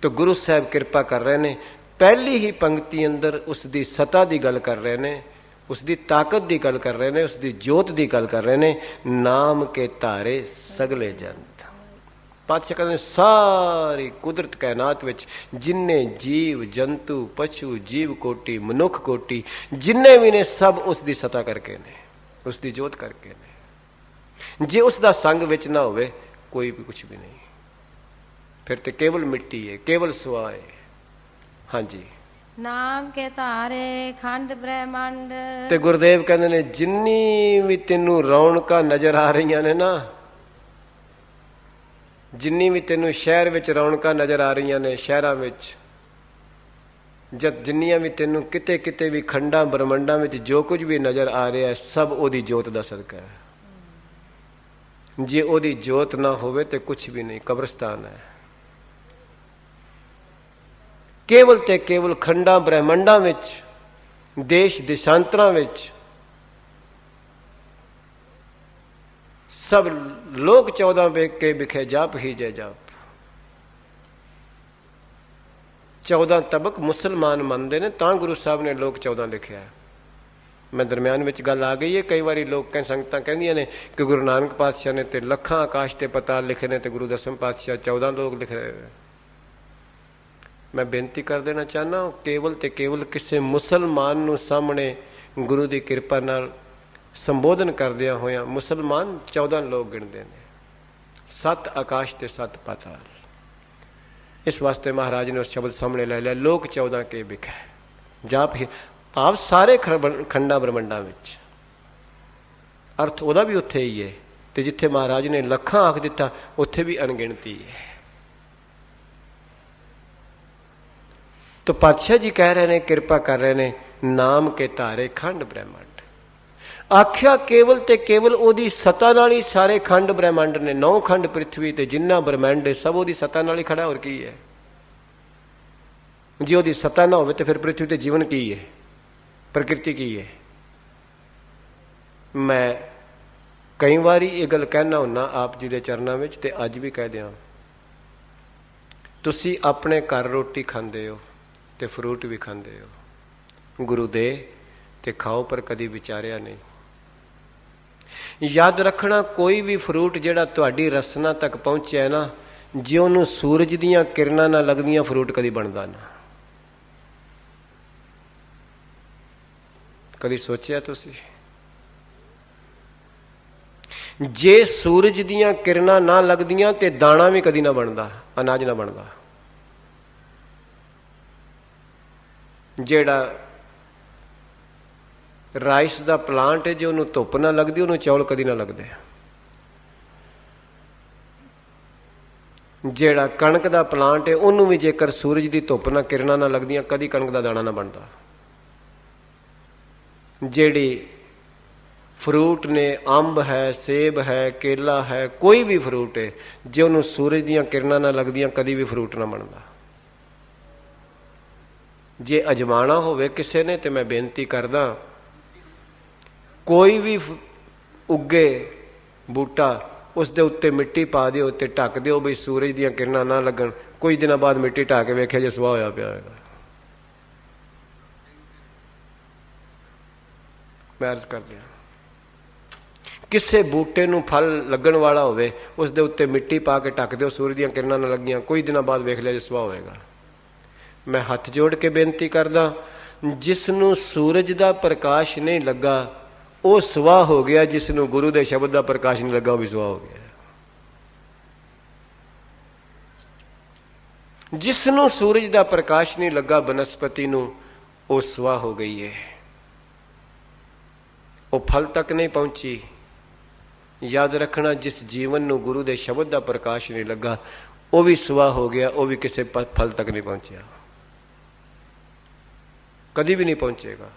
तो गुरु साहब कृपा कर रहे ने, पहली ही पंक्ति अंदर उसकी सता की गल कर रहे ने, उसकी ताकत की गल कर रहे ने, उसकी जोत की गल कर रहे ने। नाम के तारे सगले जंत। पातशाह कहते सारी कुदरत कायनात विच जिन्ने जीव जंतु पशु जीव कोटि मनुख कोटि जिन्ने भी ने सब उसकी सता करके ने, उसकी जोत करके ने। जे उसका संग विच ना होवे कोई भी कुछ भी नहीं, फिर तो केवल मिट्टी है, केवल सुआ है। हाँ जी, नाम के तारे खंड ब्रह्मांड। ते गुरुदेव कहते ने जिन्नी भी तेनू रौनक नजर आ रही ने ना, जिन्नी भी तेनू शहर विच रौनक नजर आ रही ने, शहरां विच जद जिन्नियां भी तेनू किते किते भी खंडा ब्रह्मंडा विच जो कुछ भी नजर आ रहा है सब ओदी जोत दा सदका है। जे ओदी जोत ना होवे ते कुछ भी नहीं, कब्रिस्तान है। केवल ते केवल खंडा ब्रह्मंडा विच देश देशांतरां विच सब लोग 14 वेख के बिखे जाप ही जय जाप। 14 तबक मुसलमान मनते ने तां गुरु साहब ने लोग 14 लिखिया है। मैं दरम्यान विच गल आ गई है, कई बारी लोग संगतां कहंदियां ने कि गुरु नानक पातशाह ने ते लखां आकाश ते पताल लिखे ने ते गुरु दसम पातशाह 14 लोग लिख रहे हैं। मैं बेनती कर देना चाहना केवल ते केवल किसी मुसलमान नूं सामने गुरु की कृपा नाल संबोधन करदियां होया मुसलमान 14 लोग गिणदे ने, 7 आकाश ते 7 पाताल। इस वास्ते महाराज ने उस शब्द सामने ले लिया, लोक 14 के बिखे जाप ही आप सारे खंडा ब्रह्मंडा विच। अर्थ ओदा भी उत्थे ही है, ते जिथे महाराज ने लखां आख दिता उत्थे भी अनगिणती है। तो पातशाह जी कह रहे ने, कृपा कर रहे ने, नाम के तारे खंड ब्रह्मांड। आख्या केवल ते केवल ओदी सता नाल ही सारे खंड ब्रह्मांड ने, 9 खंड पृथ्वी ते जिन्ना ब्रह्मांड है सब ओदी सता नाल ही खड़ा। और की है जे ओदी सता ना होवे तो फिर पृथ्वी ते जीवन की है, प्रकृति की है। मैं कई बारी ये गल कहना हुन्ना आप जी के चरणों में, ते अज भी कह दिया, तुसी अपने घर रोटी खांदे हो ते फ्रूट भी खांदे हो, गुरु दे ते खाओ, पर कदी विचारिया नहीं। याद रखना कोई भी फ्रूट जिहड़ा तुहाडी रसना तक पहुंचा है ना, जे उन्होंने सूरज दीयां किरणां ना लगदियां फ्रूट कदी बनदा ना। कदी सोचिया तुसी? जे सूरज दीयां किरणां ना लगदियां ते दाना भी कदी ना बनदा, अनाज ना बनदा। जेड़ा राइस दा प्लांट है, जो उन्होंने धुप ना लगती उन्होंने चौल कदी ना लगते। जेड़ा कणक दा प्लांट है उन्होंने भी जेकर सूरज की धुप ना किरणां ना लगदियां कदी कणक दा दाना ना बनता। जेड़ी फ्रूट ने, अंब है, सेब है, केला है, कोई भी फ्रूट है, जे उन्होंने सूरज दीयां किरणां ना लगदियां कदी भी फ्रूट ना बनता। जे अजमाना होवे किसी ने, तो मैं बेनती करदा कोई भी उगे बूटा उस दे उत्ते मिट्टी पा दिओ ते ढक दिओ बई सूरज दीयां किरणां ना लगन, कुछ दिनों बाद मिट्टी ढा के वेख्या जे सुहा होया पिया होगा। मैं अर्ज कर दिया ਕਿਸੇ ਬੂਟੇ ਨੂੰ ਫਲ ਲੱਗਣ ਵਾਲਾ ਹੋਵੇ ਉਸ ਦੇ ਉੱਤੇ ਮਿੱਟੀ ਪਾ ਕੇ ਢੱਕ ਦਿਓ, ਸੂਰਜ ਦੀਆਂ ਕਿਰਨਾਂ ਨਾਲ ਲੱਗੀਆਂ, ਕੁਝ ਦਿਨਾਂ ਬਾਅਦ ਵੇਖ ਲਿਆ ਜੇ ਸੁਆਹ ਹੋਵੇਗਾ। ਮੈਂ ਹੱਥ ਜੋੜ ਕੇ ਬੇਨਤੀ ਕਰਦਾ, ਜਿਸ ਨੂੰ ਸੂਰਜ ਦਾ ਪ੍ਰਕਾਸ਼ ਨਹੀਂ ਲੱਗਾ ਉਹ ਸੁਆਹ ਹੋ ਗਿਆ, ਜਿਸ ਨੂੰ ਗੁਰੂ ਦੇ ਸ਼ਬਦ ਦਾ ਪ੍ਰਕਾਸ਼ ਨਹੀਂ ਲੱਗਾ ਉਹ ਵੀ ਸੁਆਹ ਹੋ ਗਿਆ। ਜਿਸ ਨੂੰ ਸੂਰਜ ਦਾ ਪ੍ਰਕਾਸ਼ ਨਹੀਂ ਲੱਗਾ ਬਨਸਪਤੀ ਨੂੰ, ਉਹ ਸੁਆਹ ਹੋ ਗਈ ਹੈ, ਉਹ ਫਲ ਤੱਕ ਨਹੀਂ ਪਹੁੰਚੀ। ਯਾਦ ਰੱਖਣਾ, ਜਿਸ ਜੀਵਨ ਨੂੰ ਗੁਰੂ ਦੇ ਸ਼ਬਦ ਦਾ ਪ੍ਰਕਾਸ਼ ਨਹੀਂ ਲੱਗਾ ਉਹ ਵੀ ਸੁਆਹ ਹੋ ਗਿਆ, ਉਹ ਵੀ ਕਿਸੇ ਫਲ ਤੱਕ ਨਹੀਂ ਪਹੁੰਚਿਆ, ਕਦੀ ਵੀ ਨਹੀਂ ਪਹੁੰਚੇਗਾ।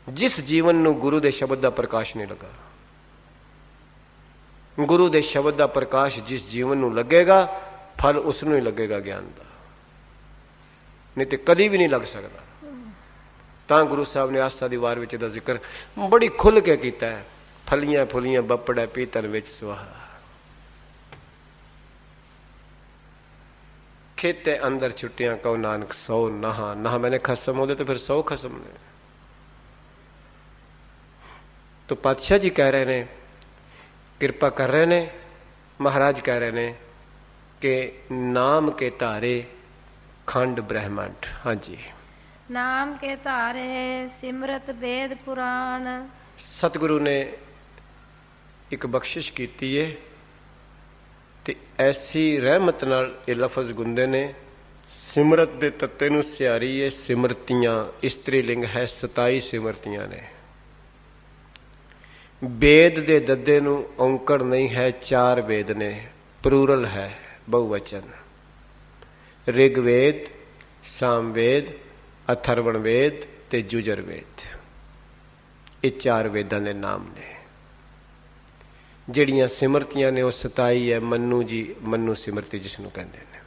ਜਿਸ ਜੀਵਨ ਨੂੰ ਗੁਰੂ ਦੇ ਸ਼ਬਦ ਦਾ ਪ੍ਰਕਾਸ਼ ਨਹੀਂ ਲੱਗਾ, ਗੁਰੂ ਦੇ ਸ਼ਬਦ ਦਾ ਪ੍ਰਕਾਸ਼ ਜਿਸ ਜੀਵਨ ਨੂੰ ਲੱਗੇਗਾ ਫਲ ਉਸ ਨੂੰ ਹੀ ਲੱਗੇਗਾ ਗਿਆਨ ਦਾ, ਨਹੀਂ ਤੇ ਕਦੀ ਵੀ ਨਹੀਂ ਲੱਗ ਸਕਦਾ। ਤਾਂ ਗੁਰੂ ਸਾਹਿਬ ਨੇ ਆਸਾ ਦੀ ਵਾਰ ਵਿੱਚ ਇਹਦਾ ਜ਼ਿਕਰ ਬੜੀ ਖੁੱਲ ਕੇ ਕੀਤਾ ਹੈ, ਫਲੀਆਂ ਫੁਲੀਆਂ ਬੱਪੜਾ ਪੀਤਨ ਵਿੱਚ ਸੁਆਹ, ਖੇਤੇ ਅੰਦਰ ਛੁੱਟੀਆਂ ਕਹੋ ਨਾਨਕ ਸੌ ਨਹਾ ਨਹਾ ਮੈਨੇ ਖਸਮ, ਉਹਦੇ ਤੇ ਫਿਰ 100 ਖਸਮ ਨੇ। तो पातशाह जी कह रहे ने, कृपा कर रहे ने, महाराज कह रहे ने कि नाम के तारे खंड ब्रह्मांड। हाँ जी, नाम के तारे सिमरत वेद पुराण। सतगुरु ने एक बख्शिश कीती है ते ऐसी रहमत नाल ये लफज गुंदे ने, सिमरत दे तत्ते नूं सियारी है, सिमरतियां स्त्रीलिंग है, 27 सिमरतियां ने। वेद दे दद्दे नूं औंकड़ नहीं है, 4 वेद ने, प्लूरल है, बहुवचन। ऋग्वेद, सामवेद, अथर्वण वेद ते जुजर वेद, ये 4 वेदां दे नाम ने। ਜਿਹੜੀਆਂ ਸਿਮਰਤੀਆਂ ਨੇ ਉਹ 27 ਹੈ। ਮੰਨੂ ਜੀ, ਮੰਨੂ ਸਿਮਰਤੀ ਜਿਸ ਨੂੰ ਕਹਿੰਦੇ ਨੇ,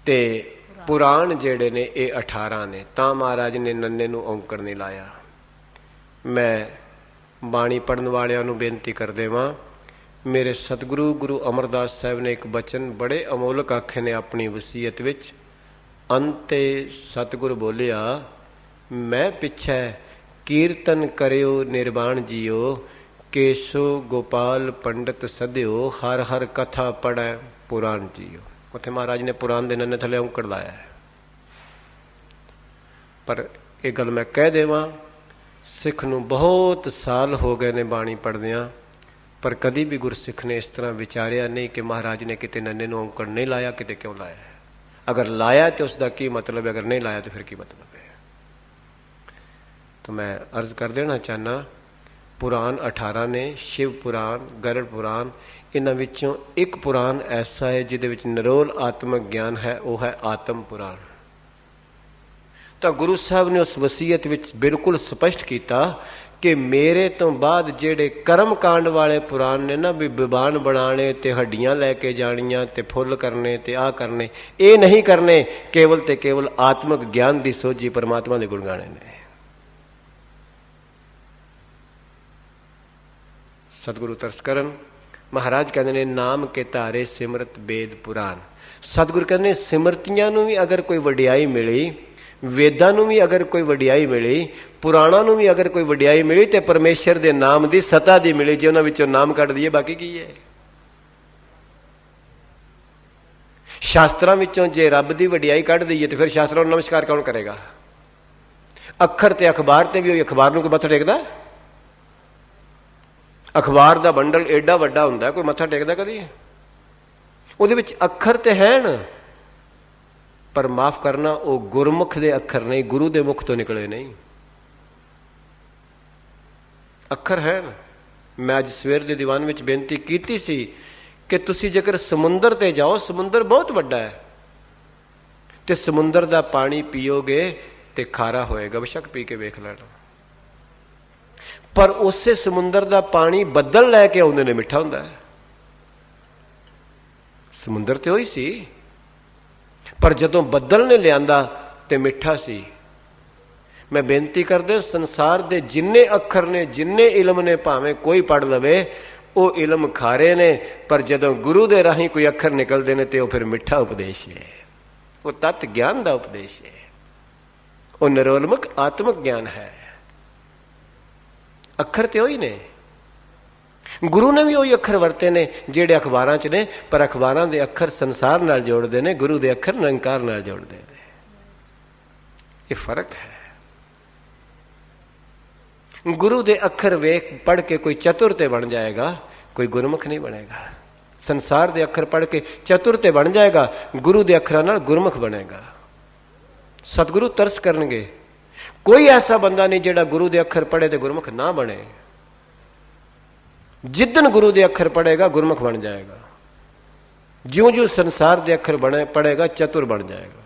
ਤੇ ਪੁਰਾਣ ਜਿਹੜੇ ਨੇ ਇਹ 18 ਨੇ। ਤਾਂ ਮਹਾਰਾਜ ਨੇ ਨੰਨੇ ਨੂੰ ਔਂਕੜ ਨਹੀਂ ਲਾਇਆ। ਮੈਂ ਬਾਣੀ ਪੜਨ ਵਾਲਿਆਂ ਨੂੰ ਬੇਨਤੀ ਕਰਦੇ ਵਾਂ, ਮੇਰੇ ਸਤਿਗੁਰੂ ਗੁਰੂ ਅਮਰਦਾਸ ਸਾਹਿਬ ਨੇ ਇੱਕ ਬਚਨ ਬੜੇ ਅਮੋਲਕ ਆਖੇ ਨੇ ਆਪਣੀ ਵਸੀਅਤ ਵਿੱਚ। ਅੰਤੇ ਸਤਿਗੁਰ ਬੋਲਿਆ, ਮੈਂ ਪਿੱਛੇ ਕੀਰਤਨ ਕਰਿਓ ਨਿਰਵਾਣ ਜੀਓ, केशो गोपाल पंडित सदियो, हर हर कथा पढ़े पुराण जियो। उत्थे महाराज ने पुराण दे नन्ने थले औंकड़ लाया है। पर एक गल मैं कह देवां, सिख नूं बहुत साल हो गए ने बाणी पढ़दियां, पर कदी भी गुरसिख ने इस तरह विचारिया नहीं कि महाराज ने किते नन्ने नूं औंकड़ नहीं लाया, किते क्यों लाया है। अगर लाया तो उसका की मतलब है, अगर नहीं लाया तो फिर की मतलब है। तो मैं अर्ज कर देना चाहना, पुराण 18 ने, शिव पुराण, गरुड़ पुराण, इन्हां विचों एक पुराण ऐसा है जिहदे विच निरोल आत्मक ज्ञान है, वो है आत्म पुराण। तो गुरु साहब ने उस वसीयत विच बिल्कुल स्पष्ट किया कि मेरे तो बाद जिहड़े कर्म कांड वाले पुराण ने ना, भी बिबान बनाने ते हड्डियां लैके जानियां ते फुल करने ते आ करने, ये नहीं करने, केवल ते केवल आत्मक ज्ञान की सोझी परमात्मा दे गुण गाने ने। सतगुरु तरस करन, महाराज कहते हैं नाम के तारे सिमरत वेद पुराण। सतगुरु कहते हैं सिमरतियां नूं भी अगर कोई वडियाई मिली, वेदां नूं भी अगर कोई वडियाई मिली, पुराणां नूं भी अगर कोई वडियाई मिली, तो परमेश्वर दे नाम दी सता दी मिली। जे उन्हां विचों नाम कढ दईए बाकी की है। शास्त्रां विचों जे रब दी वडियाई कढ दईए तो फिर शास्त्रां नूं नमस्कार कौन करेगा। अखर ते अखबार ते भी अखबार नूं कोई मत्था टेकदा? अखबार का बंडल एडा वड्डा हुंदा, कोई मत्था टेकदा कदी? उहदे विच अखर ते हैन, पर माफ करना वो गुरमुख दे अखर नहीं, गुरु दे मुख तो निकले नहीं। अखर हैन। मैं अज सवेर दे दीवान विच बेनती कीती सी कि तुसी जेकर समुंदर ते जाओ, समुंदर बहुत वड्डा है, ते समुंदर दा पानी पीओगे ते खारा होएगा, बेशक पी के वेख लेना। पर उसे समुंदर का पानी बदल लैके आउंदे ने, मिठा हुंदा है। समुंदर तो ही सी, पर जदों बदल ने लियांदा ते मिठा सी। मैं बेनती करदे, संसार दे जिन्ने अखर ने, जिन्ने इलम ने, भावें कोई पढ़ लवे, वो इलम खारे ने, पर जदों गुरु दे राही कोई अखर निकलते हैं तो फिर मिठा उपदेश है, वो तत्त ज्ञान का उपदेश है, वो निरोलमक आत्मक ज्ञान है। ਅੱਖਰ ਤੇ ਉਹੀ ਨੇ। ਗੁਰੂ ਨੇ ਵੀ ਉਹੀ ਅੱਖਰ ਵਰਤੇ ਨੇ ਜਿਹੜੇ ਅਖਬਾਰਾਂ 'ਚ ਨੇ, ਪਰ ਅਖਬਾਰਾਂ ਦੇ ਅੱਖਰ ਸੰਸਾਰ ਨਾਲ ਜੋੜਦੇ ਨੇ, ਗੁਰੂ ਦੇ ਅੱਖਰ ਨਿਰੰਕਾਰ ਨਾਲ ਜੋੜਦੇ ਨੇ। ਇਹ ਫਰਕ ਹੈ। ਗੁਰੂ ਦੇ ਅੱਖਰ ਵੇਖ ਪੜ੍ਹ ਕੇ ਕੋਈ ਚਤੁਰ ਤੇ ਬਣ ਜਾਏਗਾ, ਕੋਈ ਗੁਰਮੁਖ ਨਹੀਂ ਬਣੇਗਾ। ਸੰਸਾਰ ਦੇ ਅੱਖਰ ਪੜ੍ਹ ਕੇ ਚਤੁਰ ਤੇ ਬਣ ਜਾਏਗਾ, ਗੁਰੂ ਦੇ ਅੱਖਰਾਂ ਨਾਲ ਗੁਰਮੁਖ ਬਣੇਗਾ। ਸਤਿਗੁਰੂ ਤਰਸ ਕਰਨਗੇ। ਕੋਈ ਐਸਾ ਬੰਦਾ ਨਹੀਂ ਜਿਹੜਾ ਗੁਰੂ ਦੇ ਅੱਖਰ ਪੜ੍ਹੇ ਤੇ ਗੁਰਮੁਖ ਨਾ ਬਣੇ। ਜਿੱਦਣ ਗੁਰੂ ਦੇ ਅੱਖਰ ਪੜ੍ਹੇਗਾ ਗੁਰਮੁਖ ਬਣ ਜਾਏਗਾ। ਜਿਉਂ-ਜਿਉਂ ਸੰਸਾਰ ਦੇ ਅੱਖਰ ਪੜ੍ਹੇਗਾ ਚਤੁਰ ਬਣ ਜਾਏਗਾ।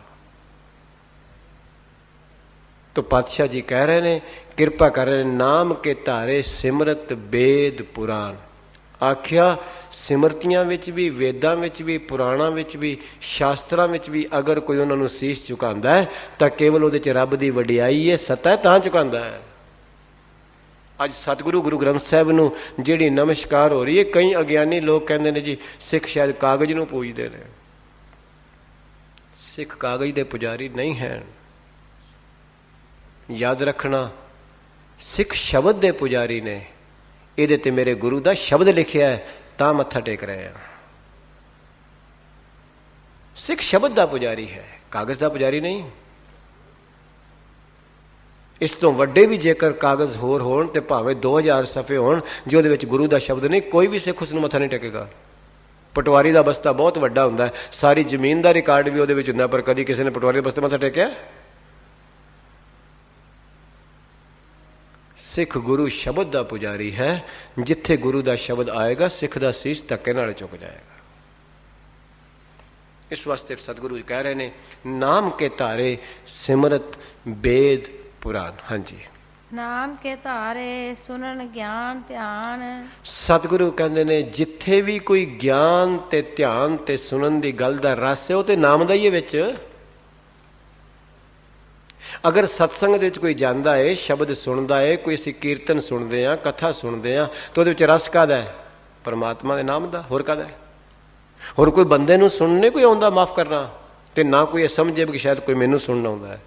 तो पातशाह जी कह रहे ने, कृपा कर रहे ने, नाम के धारे सिमरत बेद पुराण। आख्या सिमरतियां विच भी, वेदां विच भी, पुराणां विच भी, शास्त्रां विच भी अगर कोई उन्हां नूं सीस झुकांदा है तां केवल उहदे च रब दी वडियाई है, सता है तां झुकांदा है। अज सतगुरु गुरु ग्रंथ साहिब नूं जिहड़ी नमस्कार हो रही है, कई अज्ञानी लोग कहंदे ने जी सिख शायद कागज नूं पूजदे ने। सिख कागज दे पुजारी नहीं हैं। याद रखना, सिख शब्द दे पुजारी ने। ਇਹਦੇ ਤੇ ਮੇਰੇ ਗੁਰੂ ਦਾ ਸ਼ਬਦ ਲਿਖਿਆ ਹੈ ਤਾਂ ਮੱਥਾ ਟੇਕ ਰਹੇ ਆ। ਸਿੱਖ ਸ਼ਬਦ ਦਾ ਪੁਜਾਰੀ ਹੈ, ਕਾਗਜ਼ ਦਾ ਪੁਜਾਰੀ ਨਹੀਂ। ਇਸ ਤੋਂ ਵੱਡੇ ਵੀ ਜੇਕਰ ਕਾਗਜ਼ ਹੋਰ ਹੋਣ ਤੇ ਭਾਵੇਂ 2000 ਸਫ਼ੇ ਹੋਣ ਜੇ ਉਹਦੇ ਵਿੱਚ ਗੁਰੂ ਦਾ ਸ਼ਬਦ ਨਹੀਂ, ਕੋਈ ਵੀ ਸਿੱਖ ਉਸ ਨੂੰ ਮੱਥਾ ਨਹੀਂ ਟੇਕੇਗਾ। ਪਟਵਾਰੀ ਦਾ ਬਸਤਾ ਬਹੁਤ ਵੱਡਾ ਹੁੰਦਾ, ਸਾਰੀ ਜ਼ਮੀਨ ਦਾ ਰਿਕਾਰਡ ਵੀ ਉਹਦੇ ਵਿੱਚ ਹੁੰਦਾ, ਪਰ ਕਦੀ ਕਿਸੇ ਨੇ ਪਟਵਾਰੀ ਦੇ ਬਸਤੇ ਮੱਥਾ ਟੇਕਿਆ? ਸਿੱਖ ਗੁਰੂ ਸ਼ਬਦ ਦਾ ਪੁਜਾਰੀ ਹੈ। ਜਿੱਥੇ ਗੁਰੂ ਦਾ ਸ਼ਬਦ ਆਏਗਾ ਸਿੱਖ ਦਾ ਸੀਸ ਧੱਕੇ ਨਾਲ ਝੁਕ ਜਾਏਗਾ। ਇਸ ਵਾਸਤੇ ਸਤਿਗੁਰੂ ਜੀ ਕਹਿ ਰਹੇ ਨੇ, ਨਾਮ ਕੇ ਧਾਰੇ ਸਿਮਰਤ ਬੇਦ ਪੁਰਾਨ। ਹਾਂਜੀ, ਨਾਮ ਕੇ ਧਾਰੇ ਸੁਣਨ ਗਿਆਨ ਧਿਆਨ। ਸਤਿਗੁਰੂ ਕਹਿੰਦੇ ਨੇ ਜਿੱਥੇ ਵੀ ਕੋਈ ਗਿਆਨ ਤੇ ਧਿਆਨ ਤੇ ਸੁਣਨ ਦੀ ਗੱਲ ਦਾ ਰਸ ਹੈ ਉਹ ਤੇ ਨਾਮ ਦਾ ਹੀ ਹੈ ਵਿੱਚ। ਅਗਰ ਸਤਸੰਗ ਦੇ ਵਿੱਚ ਕੋਈ ਜਾਂਦਾ ਹੈ, ਸ਼ਬਦ ਸੁਣਦਾ ਹੈ, ਕੋਈ ਅਸੀਂ ਕੀਰਤਨ ਸੁਣਦੇ ਹਾਂ, ਕਥਾ ਸੁਣਦੇ ਹਾਂ, ਤਾਂ ਉਹਦੇ ਵਿੱਚ ਰਸ ਕਾਹਦਾ ਹੈ? ਪਰਮਾਤਮਾ ਦੇ ਨਾਮ ਦਾ। ਹੋਰ ਕਾਹਦਾ ਹੈ? ਹੋਰ ਕੋਈ ਬੰਦੇ ਨੂੰ ਸੁਣਨੇ ਕੋਈ ਆਉਂਦਾ, ਮਾਫ ਕਰਨਾ, ਤੇ ਨਾ ਕੋਈ ਇਹ ਸਮਝੇ ਕਿ ਸ਼ਾਇਦ ਕੋਈ ਮੈਨੂੰ ਸੁਣਨਾ ਆਉਂਦਾ ਹੈ।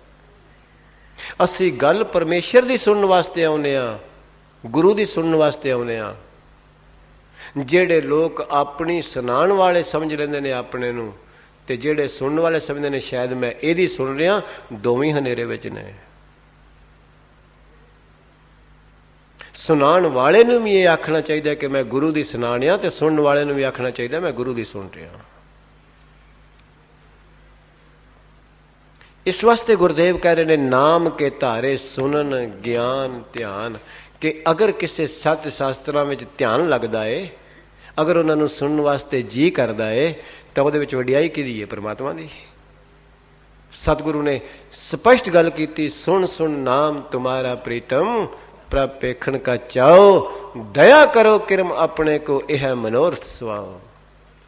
ਅਸੀਂ ਗੱਲ ਪਰਮੇਸ਼ਰ ਦੀ ਸੁਣਨ ਵਾਸਤੇ ਆਉਂਦੇ ਹਾਂ, ਗੁਰੂ ਦੀ ਸੁਣਨ ਵਾਸਤੇ ਆਉਂਦੇ ਹਾਂ। ਜਿਹੜੇ ਲੋਕ ਆਪਣੀ ਸੁਣਾਉਣ ਵਾਲੇ ਸਮਝ ਲੈਂਦੇ ਨੇ ਆਪਣੇ ਨੂੰ, ਤੇ ਜਿਹੜੇ ਸੁਣਨ ਵਾਲੇ ਸਮਝਦੇ ਨੇ ਸ਼ਾਇਦ ਮੈਂ ਇਹਦੀ ਸੁਣ ਰਿਹਾ, ਦੋਵੇਂ ਹਨੇਰੇ ਵਿੱਚ ਨੇ। ਸੁਣਾਉਣ ਵਾਲੇ ਨੂੰ ਵੀ ਇਹ ਆਖਣਾ ਚਾਹੀਦਾ ਕਿ ਮੈਂ ਗੁਰੂ ਦੀ ਸੁਣਾ ਰਿਹਾ, ਤੇ ਸੁਣਨ ਵਾਲੇ ਨੂੰ ਵੀ ਆਖਣਾ ਚਾਹੀਦਾ ਮੈਂ ਗੁਰੂ ਦੀ ਸੁਣ ਰਿਹਾ। ਇਸ ਵਾਸਤੇ ਗੁਰਦੇਵ ਕਹਿ ਰਹੇ ਨੇ, ਨਾਮ ਕੇ ਧਾਰੇ ਸੁਣਨ ਗਿਆਨ ਧਿਆਨ। ਕਿ ਅਗਰ ਕਿਸੇ ਸੱਤ ਸ਼ਾਸਤਰਾਂ ਵਿੱਚ ਧਿਆਨ ਲੱਗਦਾ ਏ, ਅਗਰ ਉਹਨਾਂ ਨੂੰ ਸੁਣਨ ਵਾਸਤੇ ਜੀ ਕਰਦਾ ਏ, ਤਾਂ ਉਹਦੇ ਵਿੱਚ ਵਡਿਆਈ ਕਿਹਦੀ ਹੈ? ਪਰਮਾਤਮਾ ਦੀ। ਸਤਿਗੁਰੂ ਨੇ ਸਪਸ਼ਟ ਗੱਲ ਕੀਤੀ, ਸੁਣ ਸੁਣ ਨਾਮ ਤੁਮਾਰਾ ਪ੍ਰੀਤਮ, ਪ੍ਰਭ ਵੇਖਣ ਕਾ ਚਾਓ, ਦਇਆ ਕਰੋ ਕਿਰਮ ਆਪਣੇ ਕੋ, ਇਹ ਮਨੋਰਥ ਸਵਾਓ।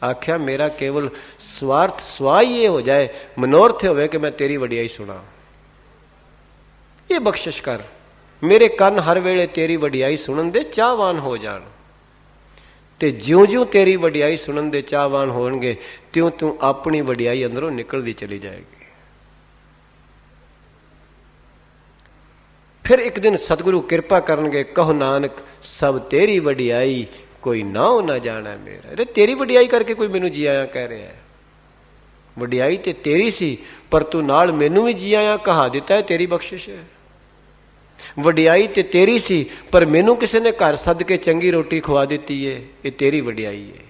ਆਖਿਆ ਮੇਰਾ ਕੇਵਲ ਸਵਾਰਥ ਸਵਾ ਹੀ ਇਹ ਹੋ ਜਾਏ, ਮਨੋਰਥ ਹੋਵੇ ਕਿ ਮੈਂ ਤੇਰੀ ਵਡਿਆਈ ਸੁਣਾ। ਇਹ ਬਖਸ਼ਿਸ਼ ਕਰ, ਮੇਰੇ ਕੰਨ ਹਰ ਵੇਲੇ ਤੇਰੀ ਵਡਿਆਈ ਸੁਣਨ ਦੇ ਚਾਹਵਾਨ ਹੋ ਜਾਣ। ਤੇ ਜਿਉਂ-ਜਿਉਂ ਤੇਰੀ ਵਡਿਆਈ ਸੁਣਨ ਦੇ ਚਾਹਵਾਨ ਹੋਣਗੇ, ਤਿਉਂ ਆਪਣੀ ਵਡਿਆਈ ਅੰਦਰੋਂ ਨਿਕਲਦੀ ਚਲੀ ਜਾਏਗੀ। ਫਿਰ ਇੱਕ ਦਿਨ ਸਤਿਗੁਰੂ ਕਿਰਪਾ ਕਰਨਗੇ, ਕਹੋ ਨਾਨਕ ਸਭ ਤੇਰੀ ਵਡਿਆਈ, ਕੋਈ ਨਾਉ ਨਾ ਜਾਣਾ ਮੇਰਾ। ਅਰੇ ਤੇਰੀ ਵਡਿਆਈ ਕਰਕੇ ਕੋਈ ਮੈਨੂੰ ਜੀ ਆਇਆ ਕਹਿ ਰਿਹਾ ਹੈ। ਵਡਿਆਈ ਤੇ ਤੇਰੀ ਸੀ, ਪਰ ਤੂੰ ਨਾਲ ਮੈਨੂੰ ਵੀ ਜੀ ਆਇਆ ਕਹਾ ਦਿੱਤਾ ਹੈ, ਤੇਰੀ ਬਖਸ਼ਿਸ਼ ਹੈ। ਵਡਿਆਈ ਤੇ ਤੇਰੀ ਸੀ, ਪਰ ਮੈਨੂੰ ਕਿਸੇ ਨੇ ਘਰ ਸੱਦ ਕੇ ਚੰਗੀ ਰੋਟੀ ਖਵਾ ਦਿੱਤੀ ਹੈ, ਇਹ ਤੇਰੀ ਵਡਿਆਈ ਹੈ।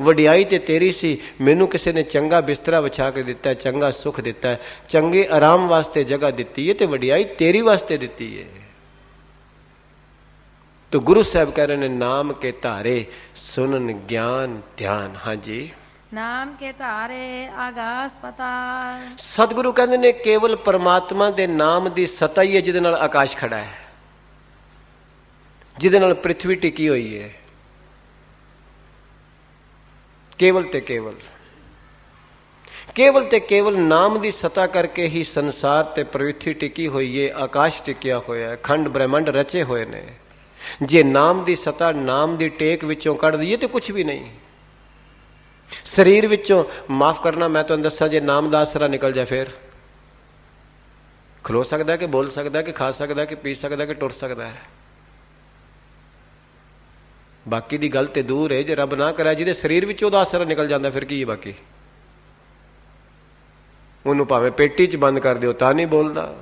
ਵਡਿਆਈ ਤੇ ਤੇਰੀ ਸੀ, ਮੈਨੂੰ ਕਿਸੇ ਨੇ ਚੰਗਾ ਬਿਸਤਰਾ ਵਿਛਾ ਕੇ ਦਿੱਤਾ, ਚੰਗਾ ਸੁੱਖ ਦਿੱਤਾ, ਚੰਗੇ ਆਰਾਮ ਵਾਸਤੇ ਜਗ੍ਹਾ ਦਿੱਤੀ ਹੈ, ਤੇ ਵਡਿਆਈ ਤੇਰੀ ਵਾਸਤੇ ਦਿੱਤੀ ਹੈ। तो गुरु साहब कह रहे हैं, नाम के धारे सुनन ज्ञान ध्यान। हाँ जी, नाम के धारे आगास पताल। सतगुरु कहते ने केवल परमात्मा दे नाम दी सता ही है जिहदे नाल आकाश खड़ा है, जिहदे नाल पृथ्वी टिकी हुई है। केवल ते केवल, केवल ते केवल नाम दी सता करके ही संसार ते पृथ्वी टिकी हुई है, आकाश टिकिया होया है, खंड ब्रह्मंड रचे हुए ने। जे नाम दी सता नाम दी टेक विचों कढ़ दईए तो कुछ भी नहीं। शरीर विचों माफ करना, मैं तुहानूं दस्सां, जे नाम दा आसरा निकल जाए फिर खलो सकदा कि बोल सकदा कि खा सकदा कि पी सकदा कि टुर सकदा है। ਬਾਕੀ ਦੀ ਗੱਲ ਤੇ ਦੂਰ ਹੈ, ਜੇ ਰੱਬ ਨਾ ਕਰੇ ਜਿਹਦੇ ਸਰੀਰ ਵਿੱਚ ਉਹਦਾ ਅਸਰ ਨਿਕਲ ਜਾਂਦਾ ਫਿਰ ਕੀ ਹੈ ਬਾਕੀ? ਉਹਨੂੰ ਭਾਵੇਂ ਪੇਟੀ 'ਚ ਬੰਦ ਕਰ ਦਿਓ ਤਾਂ ਨਹੀਂ ਬੋਲਦਾ,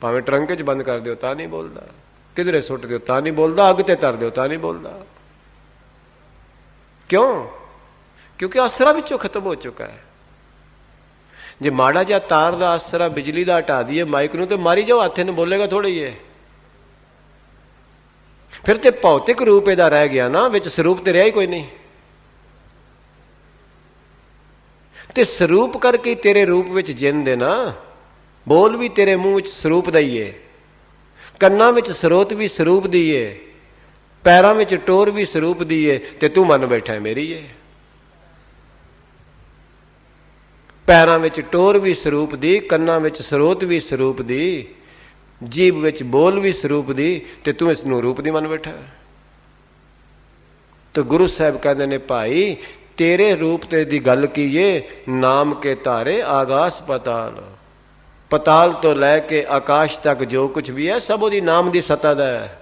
ਭਾਵੇਂ ਟਰੰਕ 'ਚ ਬੰਦ ਕਰ ਦਿਓ ਤਾਂ ਨਹੀਂ ਬੋਲਦਾ, ਕਿਧਰੇ ਸੁੱਟ ਦਿਓ ਤਾਂ ਨਹੀਂ ਬੋਲਦਾ, ਅੱਗ ਤੇ ਧਰ ਦਿਓ ਤਾਂ ਨਹੀਂ ਬੋਲਦਾ। ਕਿਉਂ? ਕਿਉਂਕਿ ਆਸਰਾ ਵਿੱਚੋਂ ਖਤਮ ਹੋ ਚੁੱਕਾ ਹੈ। ਜੇ ਮਾੜਾ ਜਿਹਾ ਤਾਰ ਦਾ ਆਸਰਾ ਬਿਜਲੀ ਦਾ ਹਟਾ ਦਈਏ ਮਾਈਕ ਨੂੰ ਤੇ ਮਾਰੀ ਜਾਓ, ਹੱਥ ਨੂੰ ਬੋਲੇਗਾ ਥੋੜੀ ਹੈ। ਫਿਰ ਤੇ ਭੌਤਿਕ ਰੂਪ ਇਹਦਾ ਰਹਿ ਗਿਆ ਨਾ, ਵਿੱਚ ਸਰੂਪ ਤੇ ਰਿਹਾ ਹੀ ਕੋਈ ਨਹੀਂ। ਤੇ ਸਰੂਪ ਕਰਕੇ ਤੇਰੇ ਰੂਪ ਵਿੱਚ ਜਿੰਦ ਨਾ, ਬੋਲ ਵੀ ਤੇਰੇ ਮੂੰਹ ਵਿੱਚ ਸਰੂਪ ਦਾ ਹੀ ਏ, ਕੰਨਾਂ ਵਿੱਚ ਸਰੋਤ ਵੀ ਸਰੂਪ ਦੀ ਏ, ਪੈਰਾਂ ਵਿੱਚ ਟੋਰ ਵੀ ਸਰੂਪ ਦੀ ਏ, ਤੇ ਤੂੰ ਮੰਨ ਬੈਠਾ ਮੇਰੀ ਏ। ਪੈਰਾਂ ਵਿੱਚ ਟੋਰ ਵੀ ਸਰੂਪ ਦੀ, ਕੰਨਾਂ ਵਿੱਚ ਸਰੋਤ ਵੀ ਸਰੂਪ ਦੀ, ਜੀਭ ਵਿੱਚ ਬੋਲ ਵੀ ਸਰੂਪ ਦੀ, ਤੇ ਤੂੰ ਇਸ ਨੂੰ ਰੂਪ ਦੀ ਮੰਨ ਬੈਠਾ। ਤੇ ਗੁਰੂ ਸਾਹਿਬ ਕਹਿੰਦੇ ਨੇ ਭਾਈ ਤੇਰੇ ਰੂਪ ਤੇ ਦੀ ਗੱਲ ਕੀਏ, ਨਾਮ ਕੇ ਧਾਰੇ ਆਗਾਸ ਪਤਾਲ, ਪਤਾਲ ਤੋਂ ਲੈ ਕੇ ਆਕਾਸ਼ ਤੱਕ ਜੋ ਕੁਝ ਵੀ ਹੈ ਸਭ ਉਹਦੀ ਨਾਮ ਦੀ ਸਤਾ ਦਾ ਹੈ।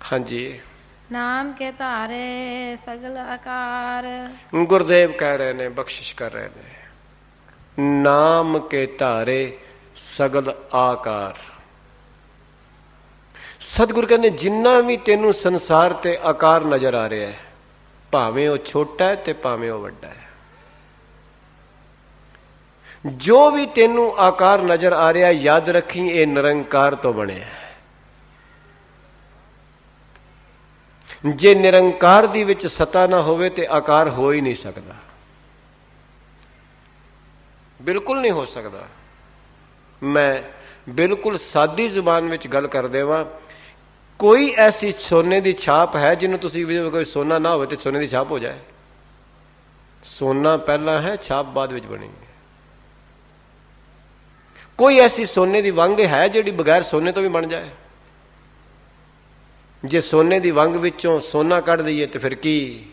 ਹਾਂਜੀ, ਨਾਮ ਕੇ ਧਾਰੇ ਸਗਲ ਆਕਾਰ। ਗੁਰਦੇਵ ਕਹਿ ਰਹੇ ਨੇ, ਬਖਸ਼ਿਸ਼ ਕਰ ਰਹੇ ਨੇ, ਨਾਮ ਕੇ ਧਾਰੇ ਸਗਲ ਆਕਾਰ। ਸਤਿਗੁਰ ਕਹਿੰਦੇ ਜਿੰਨਾ ਵੀ ਤੈਨੂੰ ਸੰਸਾਰ ਤੇ ਆਕਾਰ ਨਜ਼ਰ ਆ ਰਿਹਾ ਹੈ, ਭਾਵੇਂ ਉਹ ਛੋਟਾ ਹੈ ਤੇ ਭਾਵੇਂ ਉਹ ਵੱਡਾ ਹੈ, ਜੋ ਵੀ ਤੈਨੂੰ ਆਕਾਰ ਨਜ਼ਰ ਆ ਰਿਹਾ ਯਾਦ ਰੱਖੀ ਇਹ ਨਿਰੰਕਾਰ ਤੋਂ ਬਣਿਆ। ਜੇ ਨਿਰੰਕਾਰ ਦੀ ਵਿੱਚ ਸਤਾ ਨਾ ਹੋਵੇ ਤੇ ਆਕਾਰ ਹੋ ਹੀ ਨਹੀਂ ਸਕਦਾ, ਬਿਲਕੁਲ ਨਹੀਂ ਹੋ ਸਕਦਾ। ਮੈਂ ਬਿਲਕੁਲ ਸਾਦੀ ਜ਼ੁਬਾਨ ਵਿੱਚ ਗੱਲ ਕਰ ਦੇਵਾਂ, ਕੋਈ ਐਸੀ ਸੋਨੇ ਦੀ ਛਾਪ ਹੈ ਜਿਹਨੂੰ ਤੁਸੀਂ ਕੋਈ ਸੋਨਾ ਨਾ ਹੋਵੇ ਤੇ ਸੋਨੇ ਦੀ ਛਾਪ ਹੋ ਜਾਏ? ਸੋਨਾ ਪਹਿਲਾਂ ਹੈ, ਛਾਪ ਬਾਅਦ ਵਿੱਚ ਬਣੇਗੀ। ਕੋਈ ਐਸੀ ਸੋਨੇ ਦੀ ਵੰਗ ਹੈ ਜਿਹੜੀ ਬਗੈਰ ਸੋਨੇ ਤੋਂ ਵੀ ਬਣ ਜਾਏ? ਜੇ ਸੋਨੇ ਦੀ ਵੰਗ ਵਿੱਚੋਂ ਸੋਨਾ ਕੱਢ ਦਈਏ ਤੇ ਫਿਰ ਕੀ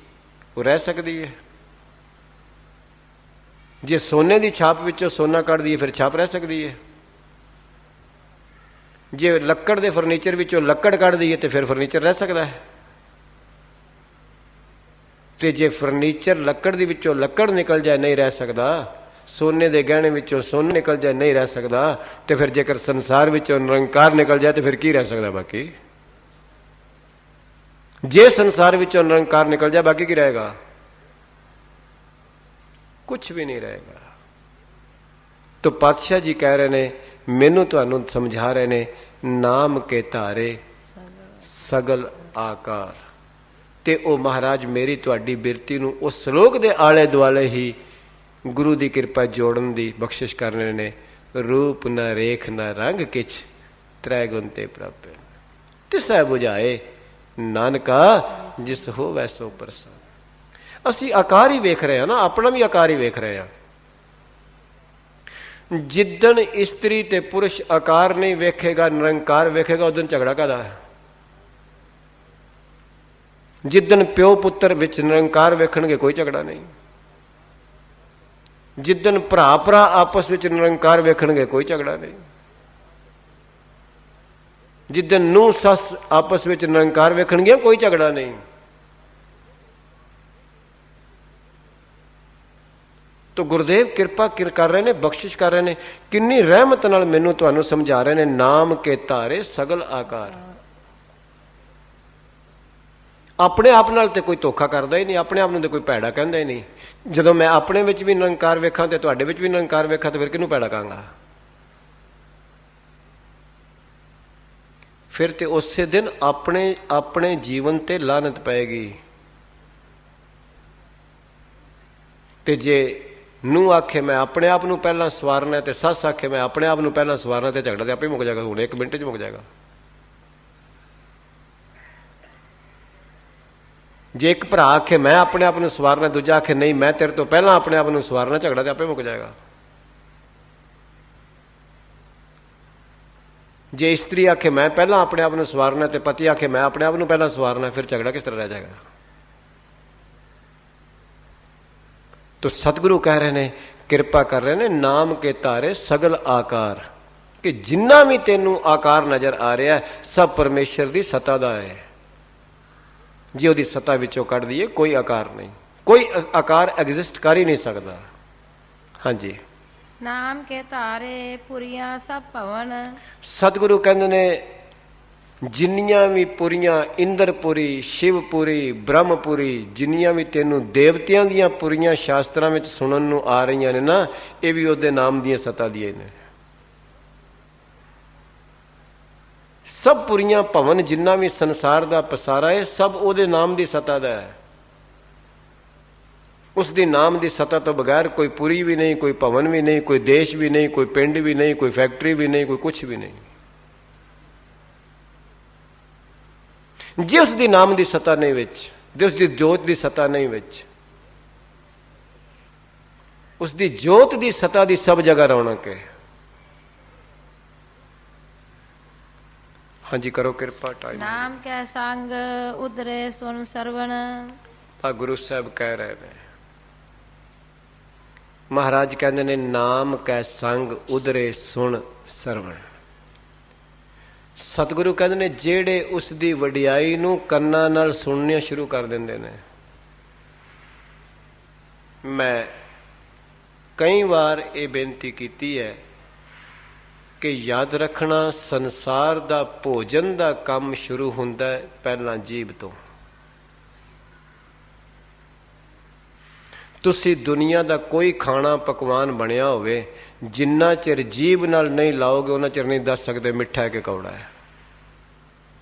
ਉਹ ਰਹਿ ਸਕਦੀ ਹੈ? ਜੇ ਸੋਨੇ ਦੀ ਛਾਪ ਵਿੱਚੋਂ ਸੋਨਾ ਕੱਢ ਦਈਏ ਫਿਰ ਛਾਪ ਰਹਿ ਸਕਦੀ ਹੈ? ਜੇ ਲੱਕੜ ਦੇ ਫਰਨੀਚਰ ਵਿੱਚੋਂ ਲੱਕੜ ਕੱਢ ਦਈਏ ਤੇ ਫਿਰ ਫਰਨੀਚਰ ਰਹਿ ਸਕਦਾ ਹੈ? ਤੇ ਜੇ ਫਰਨੀਚਰ ਲੱਕੜ ਦੇ ਵਿੱਚੋਂ ਲੱਕੜ ਨਿਕਲ ਜਾਏ ਨਹੀਂ ਰਹਿ ਸਕਦਾ, ਸੋਨੇ ਦੇ ਗਹਿਣੇ ਵਿੱਚੋਂ ਸੋਨਾ ਨਿਕਲ ਜਾਏ ਨਹੀਂ ਰਹਿ ਸਕਦਾ, ਤੇ ਫਿਰ ਜੇਕਰ ਸੰਸਾਰ ਵਿੱਚੋਂ ਨਿਰੰਕਾਰ ਨਿਕਲ ਜਾਏ ਤੇ ਫਿਰ ਕੀ ਰਹਿ ਸਕਦਾ ਬਾਕੀ? ਜੇ ਸੰਸਾਰ ਵਿੱਚੋਂ ਨਿਰੰਕਾਰ ਨਿਕਲ ਜਾਏ ਬਾਕੀ ਕੀ ਰਹੇਗਾ? ਕੁਛ ਵੀ ਨਹੀਂ ਰਹੇਗਾ। ਤੋ ਪਾਤਸ਼ਾਹ ਜੀ ਕਹਿ ਰਹੇ ਨੇ, ਮੈਨੂੰ ਤੁਹਾਨੂੰ ਸਮਝਾ ਰਹੇ ਨੇ, ਨਾਮ ਕੇ ਧਾਰੇ ਸਗਲ ਆਕਾਰ। ਤੇ ਉਹ ਮਹਾਰਾਜ ਮੇਰੀ ਤੁਹਾਡੀ ਬਿਰਤੀ ਨੂੰ ਉਸ ਸ਼ਲੋਕ ਦੇ ਆਲੇ ਦੁਆਲੇ ਹੀ ਗੁਰੂ ਦੀ ਕਿਰਪਾ ਜੋੜਨ ਦੀ ਬਖਸ਼ਿਸ਼ ਕਰ ਰਹੇ ਨੇ। ਰੂਪ ਨਾ ਰੇਖ ਨਾ ਰੰਗ ਕਿਛ, ਤ੍ਰੈ ਗੁਣ ਤੇ ਪ੍ਰਭ ਤਿਸੈ ਬੁਝਾਏ, ਨਾਨਕਾ ਜਿਸ ਹੋਵੈ ਸੋ ਪ੍ਰਸੰਨ। ਅਸੀਂ ਆਕਾਰ ਹੀ ਵੇਖ ਰਹੇ ਹਾਂ ਨਾ, ਆਪਣਾ ਵੀ ਆਕਾਰ ਹੀ ਵੇਖ ਰਹੇ ਹਾਂ। ਜਿੱਦਣ ਇਸਤਰੀ ਤੇ ਪੁਰਸ਼ ਆਕਾਰ ਨਹੀਂ ਵੇਖੇਗਾ, ਨਿਰੰਕਾਰ ਵੇਖੇਗਾ, ਉਦਣ ਝਗੜਾ ਕਾਹਦਾ ਹੈ? ਜਿੱਦਣ ਪਿਓ ਪੁੱਤਰ ਵਿੱਚ ਨਿਰੰਕਾਰ ਵੇਖਣਗੇ ਕੋਈ ਝਗੜਾ ਨਹੀਂ। ਜਿੱਦਣ ਭਰਾ ਭਰਾ ਆਪਸ ਵਿੱਚ ਨਿਰੰਕਾਰ ਵੇਖਣਗੇ ਕੋਈ ਝਗੜਾ ਨਹੀਂ। ਜਿੱਦਣ ਨੂੰਹ ਸੱਸ ਆਪਸ ਵਿੱਚ ਨਿਰੰਕਾਰ ਵੇਖਣਗੀਆਂ ਕੋਈ ਝਗੜਾ ਨਹੀਂ। ਤੋ ਗੁਰਦੇਵ ਕਿਰਪਾ ਕਰ ਰਹੇ ਨੇ, ਬਖਸ਼ਿਸ਼ ਕਰ ਰਹੇ ਨੇ, ਕਿੰਨੀ ਰਹਿਮਤ ਨਾਲ ਮੈਨੂੰ ਤੁਹਾਨੂੰ ਸਮਝਾ ਰਹੇ ਨੇ। ਨਾਮ ਕੇ ਧਾਰੇ ਸਗਲ ਆਕਾਰ। ਆਪਣੇ ਆਪ ਨਾਲ ਤੇ ਕੋਈ ਧੋਖਾ ਕਰਦਾ ਹੀ ਨਹੀਂ, ਆਪਣੇ ਆਪ ਨੂੰ ਤੇ ਕੋਈ ਭੈੜਾ ਕਹਿੰਦਾ ਹੀ ਨਹੀਂ। ਜਦੋਂ ਮੈਂ ਆਪਣੇ ਵਿੱਚ ਵੀ ਨਿਰੰਕਾਰ ਵੇਖਾਂ ਤੇ ਤੁਹਾਡੇ ਵਿੱਚ ਵੀ ਨਿਰੰਕਾਰ ਵੇਖਾਂ ਤੇ ਫਿਰ ਕਿਹਨੂੰ ਭੈੜਾ ਕਹਾਂਗਾ? ਫਿਰ ਤੇ ਉਸੇ ਦਿਨ ਆਪਣੇ ਜੀਵਨ ਤੇ ਲਾਨਤ ਪਏਗੀ। ਤੇ ਜੇ ਨੂੰ ਆਖੇ ਮੈਂ ਆਪਣੇ ਆਪ ਨੂੰ ਪਹਿਲਾਂ ਸਵਾਰਨਾ ਤੇ ਸੱਸ ਆਖੇ ਮੈਂ ਆਪਣੇ ਆਪ ਨੂੰ ਪਹਿਲਾਂ ਸਵਾਰਨਾ, ਤੇ ਝਗੜਾ ਤੇ ਆਪੇ ਮੁੱਕ ਜਾਏਗਾ। ਹੁਣ 1 ਮਿੰਟ 'ਚ ਮੁੱਕ ਜਾਏਗਾ। ਜੇ ਇੱਕ ਭਰਾ ਆਖੇ ਮੈਂ ਆਪਣੇ ਆਪ ਨੂੰ ਸਵਾਰਨਾ, ਦੂਜਾ ਆਖੇ ਨਹੀਂ ਮੈਂ ਤੇਰੇ ਤੋਂ ਪਹਿਲਾਂ ਆਪਣੇ ਆਪ ਨੂੰ ਸਵਾਰਨਾ, ਝਗੜਾ ਤੇ ਆਪੇ ਮੁੱਕ ਜਾਏਗਾ। ਜੇ ਇਸਤਰੀ ਆਖੇ ਮੈਂ ਪਹਿਲਾਂ ਆਪਣੇ ਆਪ ਨੂੰ ਸਵਾਰਨਾ ਤੇ ਪਤੀ ਆਖੇ ਮੈਂ ਆਪਣੇ ਆਪ ਨੂੰ ਪਹਿਲਾਂ ਸਵਾਰਨਾ, ਫਿਰ ਝਗੜਾ ਕਿਸ ਤਰ੍ਹਾਂ ਰਹਿ ਜਾਏਗਾ? ਤੋ ਸਤਿਗੁਰੂ ਕਹਿ ਰਹੇ ਨੇ, ਕਿਰਪਾ ਕਰ ਰਹੇ ਨੇ, ਨਾਮ ਕੇ ਧਾਰੇ ਸਗਲ ਆਕਾਰ। ਕਿ ਜਿੰਨਾ ਵੀ ਤੈਨੂੰ ਆਕਾਰ ਨਜ਼ਰ ਆ ਰਿਹਾ ਸਭ ਪਰਮੇਸ਼ਰ ਦੀ ਸਤਾ ਦਾ ਹੈ। ਜੇ ਉਹਦੀ ਸਤਾ ਵਿੱਚੋਂ ਕੱਢ ਦਈਏ ਕੋਈ ਆਕਾਰ ਨਹੀਂ, ਕੋਈ ਆਕਾਰ ਐਗਜ਼ਿਸਟ ਕਰ ਹੀ ਨਹੀਂ ਸਕਦਾ। ਹਾਂਜੀ, ਨਾਮ ਕੇ ਧਾਰੇ ਪੁਰੀਆਂ ਸਭ ਭਵਨ। ਸਤਿਗੁਰੂ ਕਹਿੰਦੇ ਨੇ ਜਿੰਨੀਆਂ ਵੀ ਪੁਰੀਆਂ, ਇੰਦਰਪੁਰੀ, ਸ਼ਿਵਪੁਰੀ, ਬ੍ਰਹਮਪੁਰੀ, ਜਿੰਨੀਆਂ ਵੀ ਤੈਨੂੰ ਦੇਵਤਿਆਂ ਦੀਆਂ ਪੁਰੀਆਂ ਸ਼ਾਸਤਰਾਂ ਵਿੱਚ ਸੁਣਨ ਨੂੰ ਆ ਰਹੀਆਂ ਨੇ ਨਾ, ਇਹ ਵੀ ਉਹਦੇ ਨਾਮ ਦੀਆਂ ਸਤਾ ਦੀਆਂ ਨੇ। ਸਭ ਪੁਰੀਆਂ ਭਵਨ, ਜਿੰਨਾ ਵੀ ਸੰਸਾਰ ਦਾ ਪਸਾਰਾ ਹੈ, ਸਭ ਉਹਦੇ ਨਾਮ ਦੀ ਸਤਾ ਦਾ ਹੈ। ਉਸ ਦੀ ਨਾਮ ਦੀ ਸਤਾ ਤੋਂ ਬਗੈਰ ਕੋਈ ਪੁਰੀ ਵੀ ਨਹੀਂ, ਕੋਈ ਭਵਨ ਵੀ ਨਹੀਂ, ਕੋਈ ਦੇਸ਼ ਵੀ ਨਹੀਂ, ਕੋਈ ਪਿੰਡ ਵੀ ਨਹੀਂ, ਕੋਈ ਫੈਕਟਰੀ ਵੀ ਨਹੀਂ, ਕੋਈ ਕੁਛ ਵੀ ਨਹੀਂ। ਜੇ ਉਸ ਦੀ ਨਾਮ ਦੀ ਸਤਾ ਨਹੀਂ ਵਿੱਚ, ਜੇ ਉਸ ਦੀ ਜੋਤ ਦੀ ਸਤਾ ਨਹੀਂ ਵਿੱਚ, ਉਸ ਦੀ ਜੋਤ ਦੀ ਸਤਾ ਦੀ ਸਭ ਜਗ੍ਹਾ ਰੌਣਕ ਹੈ। ਹਾਂਜੀ, ਕਰੋ ਕਿਰਪਾ। ਟਾਈਮ ਨਾਮ ਕੈ ਸੰਗ ਉਦਰੇ ਸੁਨ ਸਰਵਣ। ਆ ਗੁਰੂ ਸਾਹਿਬ ਕਹਿ ਰਹੇ ਨੇ, ਮਹਾਰਾਜ ਕਹਿੰਦੇ ਨੇ ਨਾਮ ਕੈ ਸੰਗ ਉਦਰੇ ਸੁਣ ਸਰਵਣ। ਸਤਿਗੁਰੂ ਕਹਿੰਦੇ ਨੇ ਜਿਹੜੇ ਉਸ ਦੀ ਵਡਿਆਈ ਨੂੰ ਕੰਨਾਂ ਨਾਲ ਸੁਣਨਾ ਸ਼ੁਰੂ ਕਰ ਦਿੰਦੇ ਨੇ। ਮੈਂ ਕਈ ਵਾਰ ਇਹ ਬੇਨਤੀ ਕੀਤੀ ਹੈ ਕਿ ਯਾਦ ਰੱਖਣਾ, ਸੰਸਾਰ ਦਾ ਭੋਜਨ ਦਾ ਕੰਮ ਸ਼ੁਰੂ ਹੁੰਦਾ ਹੈ ਪਹਿਲਾਂ ਜੀਭ ਤੋਂ। ਤੁਸੀਂ ਦੁਨੀਆ ਦਾ ਕੋਈ ਖਾਣਾ ਪਕਵਾਨ ਬਣਿਆ ਹੋਵੇ, ਜਿੰਨਾ ਚਿਰ ਜੀਭ ਨਾਲ ਨਹੀਂ ਲਾਓਗੇ ਉਹਨਾਂ ਚਿਰ ਨਹੀਂ ਦੱਸ ਸਕਦੇ ਮਿੱਠਾ ਹੈ ਕਿ ਕੌੜਾ ਹੈ।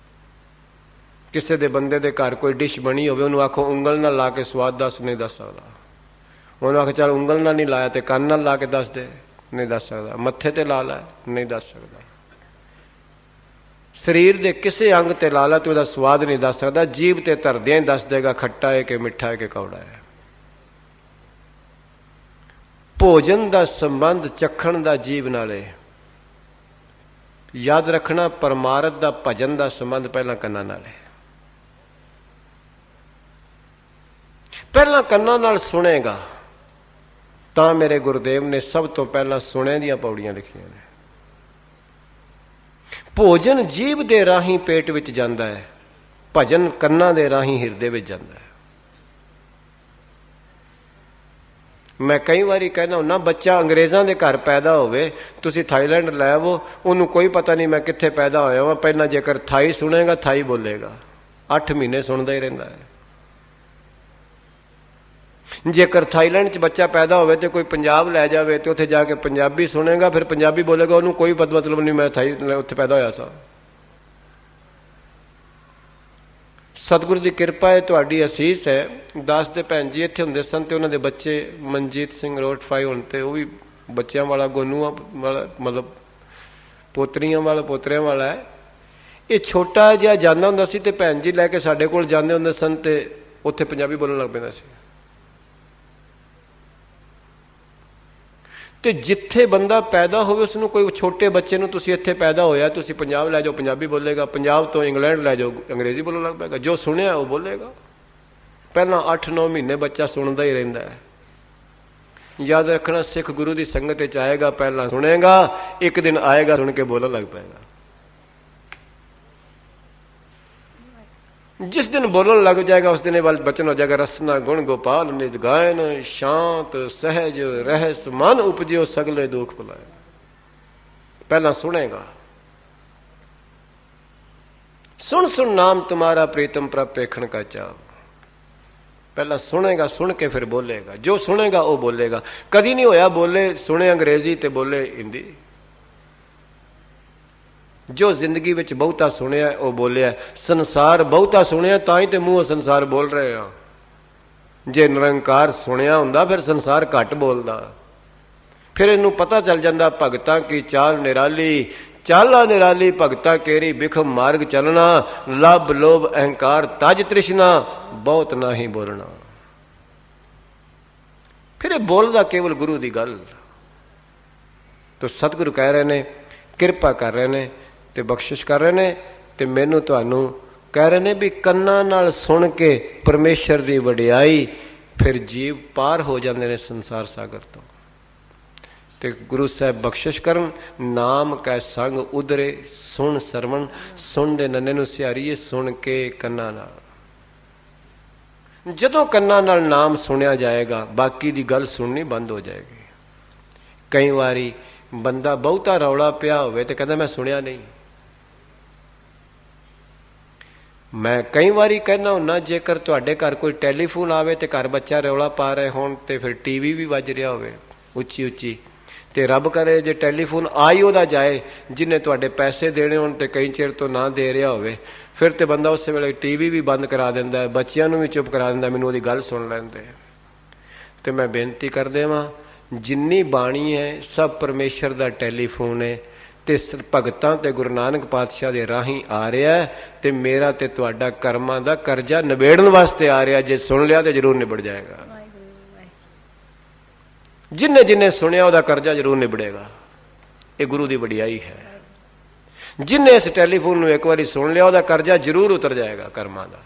ਕਿਸੇ ਦੇ ਬੰਦੇ ਦੇ ਘਰ ਕੋਈ ਡਿਸ਼ ਬਣੀ ਹੋਵੇ, ਉਹਨੂੰ ਆਖੋ ਉਂਗਲ ਨਾਲ ਲਾ ਕੇ ਸਵਾਦ ਦੱਸ, ਨਹੀਂ ਦੱਸ ਸਕਦਾ। ਉਹਨੂੰ ਆਖੋ ਚੱਲ ਉਂਗਲ ਨਾਲ ਨਹੀਂ ਲਾਇਆ ਤੇ ਕੰਨ ਨਾਲ ਲਾ ਕੇ ਦੱਸ ਦੇ, ਨਹੀਂ ਦੱਸ ਸਕਦਾ। ਮੱਥੇ ਤੇ ਲਾ ਲੈ, ਨਹੀਂ ਦੱਸ ਸਕਦਾ। ਸਰੀਰ ਦੇ ਕਿਸੇ ਅੰਗ ਤੇ ਲਾ ਲੈ ਤੇ ਉਹਦਾ ਸਵਾਦ ਨਹੀਂ ਦੱਸ ਸਕਦਾ। ਜੀਭ ਤੇ ਧਰਦਿਆਂ ਹੀ ਦੱਸ ਦੇਗਾ ਖੱਟਾ ਹੈ ਕਿ ਮਿੱਠਾ ਹੈ ਕਿ ਕੌੜਾ ਹੈ। ਭੋਜਨ ਦਾ ਸੰਬੰਧ ਚਖਣ ਦਾ ਜੀਭ ਨਾਲ ਹੈ। ਯਾਦ ਰੱਖਣਾ, ਪਰਮਾਰਥ ਦਾ ਭਜਨ ਦਾ ਸੰਬੰਧ ਪਹਿਲਾਂ ਕੰਨਾਂ ਨਾਲ ਹੈ। ਪਹਿਲਾਂ ਕੰਨਾਂ ਨਾਲ ਸੁਣੇਗਾ ਤਾਂ ਮੇਰੇ ਗੁਰਦੇਵ ਨੇ ਸਭ ਤੋਂ ਪਹਿਲਾਂ ਸੁਣੇ ਦੀਆਂ ਪੌੜੀਆਂ ਲਿਖੀਆਂ ਨੇ। ਭੋਜਨ ਜੀਭ ਦੇ ਰਾਹੀਂ ਪੇਟ ਵਿੱਚ ਜਾਂਦਾ ਹੈ, ਭਜਨ ਕੰਨਾਂ ਦੇ ਰਾਹੀਂ ਹਿਰਦੇ ਵਿੱਚ ਜਾਂਦਾ ਹੈ। ਮੈਂ ਕਈ ਵਾਰੀ ਕਹਿਣਾ ਹੁੰਦਾ, ਬੱਚਾ ਅੰਗਰੇਜ਼ਾਂ ਦੇ ਘਰ ਪੈਦਾ ਹੋਵੇ, ਤੁਸੀਂ ਥਾਈਲੈਂਡ ਲੈ ਆਵੋ, ਉਹਨੂੰ ਕੋਈ ਪਤਾ ਨਹੀਂ ਮੈਂ ਕਿੱਥੇ ਪੈਦਾ ਹੋਇਆ ਵਾਂ। ਪਹਿਲਾਂ ਜੇਕਰ ਥਾਈ ਸੁਣੇਗਾ ਥਾਈ ਬੋਲੇਗਾ, 8 ਮਹੀਨੇ ਸੁਣਦਾ ਹੀ ਰਹਿੰਦਾ ਹੈ। ਜੇਕਰ ਥਾਈਲੈਂਡ 'ਚ ਬੱਚਾ ਪੈਦਾ ਹੋਵੇ ਤੇ ਕੋਈ ਪੰਜਾਬ ਲੈ ਜਾਵੇ ਤੇ ਉੱਥੇ ਜਾ ਕੇ ਪੰਜਾਬੀ ਸੁਣੇਗਾ, ਫਿਰ ਪੰਜਾਬੀ ਬੋਲੇਗਾ, ਉਹਨੂੰ ਕੋਈ ਮਤਲਬ ਨਹੀਂ ਮੈਂ ਉੱਥੇ ਪੈਦਾ ਹੋਇਆ ਸਾਂ। ਸਤਿਗੁਰੂ ਦੀ ਕਿਰਪਾ ਹੈ, ਤੁਹਾਡੀ ਅਸੀਸ ਹੈ। ਦਾਸ ਦੇ ਭੈਣ ਜੀ ਇੱਥੇ ਹੁੰਦੇ ਸਨ ਤੇ ਉਹਨਾਂ ਦੇ ਬੱਚੇ ਮਨਜੀਤ ਸਿੰਘ ਰੋਟਫਾਈ ਹੁਣ ਤੇ ਉਹ ਵੀ ਬੱਚਿਆਂ ਵਾਲਾ, ਗੋਨੂਆਂ ਵਾਲਾ, ਮਤਲਬ ਪੋਤਰੀਆਂ ਵਾਲਾ, ਪੋਤਰਿਆਂ ਵਾਲਾ ਹੈ। ਇਹ ਛੋਟਾ ਜਿਹਾ ਜਾਂਦਾ ਹੁੰਦਾ ਸੀ ਤੇ ਭੈਣ ਜੀ ਲੈ ਕੇ ਸਾਡੇ ਕੋਲ ਜਾਂਦੇ ਹੁੰਦੇ ਸਨ ਤੇ ਉੱਥੇ ਪੰਜਾਬੀ ਬੋਲਣ ਲੱਗ ਪੈਂਦਾ ਸੀ। ਤੇ ਜਿੱਥੇ ਬੰਦਾ ਪੈਦਾ ਹੋਵੇ ਉਸਨੂੰ, ਕੋਈ ਛੋਟੇ ਬੱਚੇ ਨੂੰ ਤੁਸੀਂ ਇੱਥੇ ਪੈਦਾ ਹੋਇਆ, ਤੁਸੀਂ ਪੰਜਾਬ ਲੈ ਜਾਓ ਪੰਜਾਬੀ ਬੋਲੇਗਾ, ਪੰਜਾਬ ਤੋਂ ਇੰਗਲੈਂਡ ਲੈ ਜਾਓ ਅੰਗਰੇਜ਼ੀ ਬੋਲਣ ਲੱਗ ਪਏਗਾ। ਜੋ ਸੁਣਿਆ ਉਹ ਬੋਲੇਗਾ। ਪਹਿਲਾਂ 8-9 ਮਹੀਨੇ ਬੱਚਾ ਸੁਣਦਾ ਹੀ ਰਹਿੰਦਾ ਹੈ। ਯਾਦ ਰੱਖਣਾ, ਸਿੱਖ ਗੁਰੂ ਦੀ ਸੰਗਤ ਵਿੱਚ ਆਏਗਾ, ਪਹਿਲਾਂ ਸੁਣੇਗਾ, ਇੱਕ ਦਿਨ ਆਏਗਾ ਸੁਣ ਕੇ ਬੋਲਣ ਲੱਗ ਪਏਗਾ। ਜਿਸ ਦਿਨ ਬੋਲਣ ਲੱਗ ਜਾਏਗਾ ਉਸ ਦਿਨ ਇਹ ਬਚਨ ਹੋ ਜਾਏਗਾ, ਰਸਨਾ ਗੁਣ ਗੋਪਾਲ ਨਿਜ ਗਾਇਨ, ਸ਼ਾਂਤ ਸਹਿਜ ਰਹਿਸ ਮਨ ਉਪਜਿਓ ਸਗਲੇ ਦੁਖ ਭੁਲਾਏ। ਪਹਿਲਾਂ ਸੁਣੇਗਾ। ਸੁਣ ਸੁਣ ਨਾਮ ਤੁਮਾਰਾ ਪ੍ਰੀਤਮ ਪ੍ਰਭ ਵੇਖਣ ਕਾ ਚਾਵ। ਪਹਿਲਾਂ ਸੁਣੇਗਾ, ਸੁਣ ਕੇ ਫਿਰ ਬੋਲੇਗਾ। ਜੋ ਸੁਣੇਗਾ ਉਹ ਬੋਲੇਗਾ। ਕਦੀ ਨਹੀਂ ਹੋਇਆ ਬੋਲੇ, ਸੁਣੇ ਅੰਗਰੇਜ਼ੀ ਤੇ ਬੋਲੇ ਹਿੰਦੀ। ਜੋ ਜ਼ਿੰਦਗੀ ਵਿੱਚ ਬਹੁਤਾ ਸੁਣਿਆ ਉਹ ਬੋਲਿਆ। ਸੰਸਾਰ ਬਹੁਤਾ ਸੁਣਿਆ ਤਾਂ ਹੀ ਤੇ ਮੂੰਹੋਂ ਸੰਸਾਰ ਬੋਲ ਰਹੇ ਆ। ਜੇ ਨਿਰੰਕਾਰ ਸੁਣਿਆ ਹੁੰਦਾ ਫਿਰ ਸੰਸਾਰ ਘੱਟ ਬੋਲਦਾ। ਫਿਰ ਇਹਨੂੰ ਪਤਾ ਚੱਲ ਜਾਂਦਾ, ਭਗਤਾਂ ਕੀ ਚਾਲ ਨਿਰਾਲੀ, ਚਾਲਾ ਨਿਰਾਲੀ ਭਗਤਾ ਕੇਰੀ ਬਿਖਮ ਮਾਰਗ ਚੱਲਣਾ, ਲੱਭ ਲੋਭ ਅਹੰਕਾਰ ਤਜ ਤ੍ਰਿਸ਼ਨਾ, ਬਹੁਤ ਨਾਹੀਂ ਬੋਲਣਾ। ਫਿਰ ਇਹ ਬੋਲਦਾ ਕੇਵਲ ਗੁਰੂ ਦੀ ਗੱਲ। ਤੋ ਸਤਿਗੁਰੂ ਕਹਿ ਰਹੇ ਨੇ, ਕਿਰਪਾ ਕਰ ਰਹੇ ਨੇ ਤੇ ਬਖਸ਼ਿਸ਼ ਕਰ ਰਹੇ ਨੇ ਤੇ ਮੈਨੂੰ ਤੁਹਾਨੂੰ ਕਹਿ ਰਹੇ ਨੇ ਵੀ ਕੰਨਾਂ ਨਾਲ ਸੁਣ ਕੇ ਪਰਮੇਸ਼ਰ ਦੀ ਵਡਿਆਈ, ਫਿਰ ਜੀਵ ਪਾਰ ਹੋ ਜਾਂਦੇ ਨੇ ਸੰਸਾਰ ਸਾਗਰ ਤੋਂ। ਤੇ ਗੁਰੂ ਸਾਹਿਬ ਬਖਸ਼ਿਸ਼ ਕਰਨ, ਨਾਮ ਕੈ ਸੰਗ ਉਦਰੇ ਸੁਣ ਸਰਵਣ। ਸੁਣ ਦੇ ਨੰਨੇ ਨੂੰ ਸਿਹਾਰੀਏ, ਸੁਣ ਕੇ ਕੰਨਾਂ ਨਾਲ। ਜਦੋਂ ਕੰਨਾਂ ਨਾਲ ਨਾਮ ਸੁਣਿਆ ਜਾਏਗਾ, ਬਾਕੀ ਦੀ ਗੱਲ ਸੁਣਨੀ ਬੰਦ ਹੋ ਜਾਏਗੀ। ਕਈ ਵਾਰੀ ਬੰਦਾ ਬਹੁਤਾ ਰੌਲਾ ਪਿਆ ਹੋਵੇ ਤੇ ਕਹਿੰਦਾ ਮੈਂ ਸੁਣਿਆ ਨਹੀਂ। ਮੈਂ ਕਈ ਵਾਰੀ ਕਹਿਣਾ ਹੁੰਨਾ, ਜੇਕਰ ਤੁਹਾਡੇ ਘਰ ਕੋਈ ਟੈਲੀਫੋਨ ਆਵੇ ਤੇ ਘਰ ਬੱਚਾ ਰੌਲਾ ਪਾ ਰਹੇ ਹੋਣ ਤੇ ਫਿਰ ਟੀਵੀ ਵੀ ਵੱਜ ਰਿਹਾ ਹੋਵੇ ਉੱਚੀ ਉੱਚੀ, ਤੇ ਰੱਬ ਕਰੇ ਜੇ ਟੈਲੀਫੋਨ ਆਈ ਉਹਦਾ ਜਾਏ, ਜਿਹਨੇ ਤੁਹਾਡੇ ਪੈਸੇ ਦੇਣੇ ਹੋਣ ਤੇ ਕਈ ਚਿਰ ਤੋਂ ਨਾ ਦੇ ਰਿਹਾ ਹੋਵੇ, ਫਿਰ ਤੇ ਬੰਦਾ ਉਸੇ ਵੇਲੇ ਟੀਵੀ ਵੀ ਬੰਦ ਕਰਾ ਦਿੰਦਾ, ਬੱਚਿਆਂ ਨੂੰ ਵੀ ਚੁੱਪ ਕਰਾ ਦਿੰਦਾ, ਮੈਨੂੰ ਉਹਦੀ ਗੱਲ ਸੁਣ ਲੈਂਦੇ। ਤੇ ਮੈਂ ਬੇਨਤੀ ਕਰ ਦੇਵਾਂ, ਜਿੰਨੀ ਬਾਣੀ ਹੈ ਸਭ ਪਰਮੇਸ਼ਰ ਦਾ ਟੈਲੀਫੋਨ ਹੈ, ਤੇ ਭਗਤਾਂ ਤੇ ਗੁਰੂ ਨਾਨਕ ਪਾਤਸ਼ਾਹ ਦੇ ਰਾਹੀਂ ਆ ਰਿਹਾ, ਤੇ ਮੇਰਾ ਤੇ ਤੁਹਾਡਾ ਕਰਮਾਂ ਦਾ ਕਰਜ਼ਾ ਨਿਬੇੜਨ ਵਾਸਤੇ ਆ ਰਿਹਾ। ਜੇ ਸੁਣ ਲਿਆ ਤੇ ਜ਼ਰੂਰ ਨਿਬੜ ਜਾਏਗਾ। ਜਿੰਨੇ ਜਿੰਨੇ ਸੁਣਿਆ ਉਹਦਾ ਕਰਜ਼ਾ ਜ਼ਰੂਰ ਨਿਬੜੇਗਾ। ਇਹ ਗੁਰੂ ਦੀ ਵਡਿਆਈ ਹੈ। ਜਿੰਨੇ ਇਸ ਟੈਲੀਫੋਨ ਨੂੰ ਇੱਕ ਵਾਰੀ ਸੁਣ ਲਿਆ ਉਹਦਾ ਕਰਜ਼ਾ ਜ਼ਰੂਰ ਉਤਰ ਜਾਏਗਾ ਕਰਮਾਂ ਦਾ।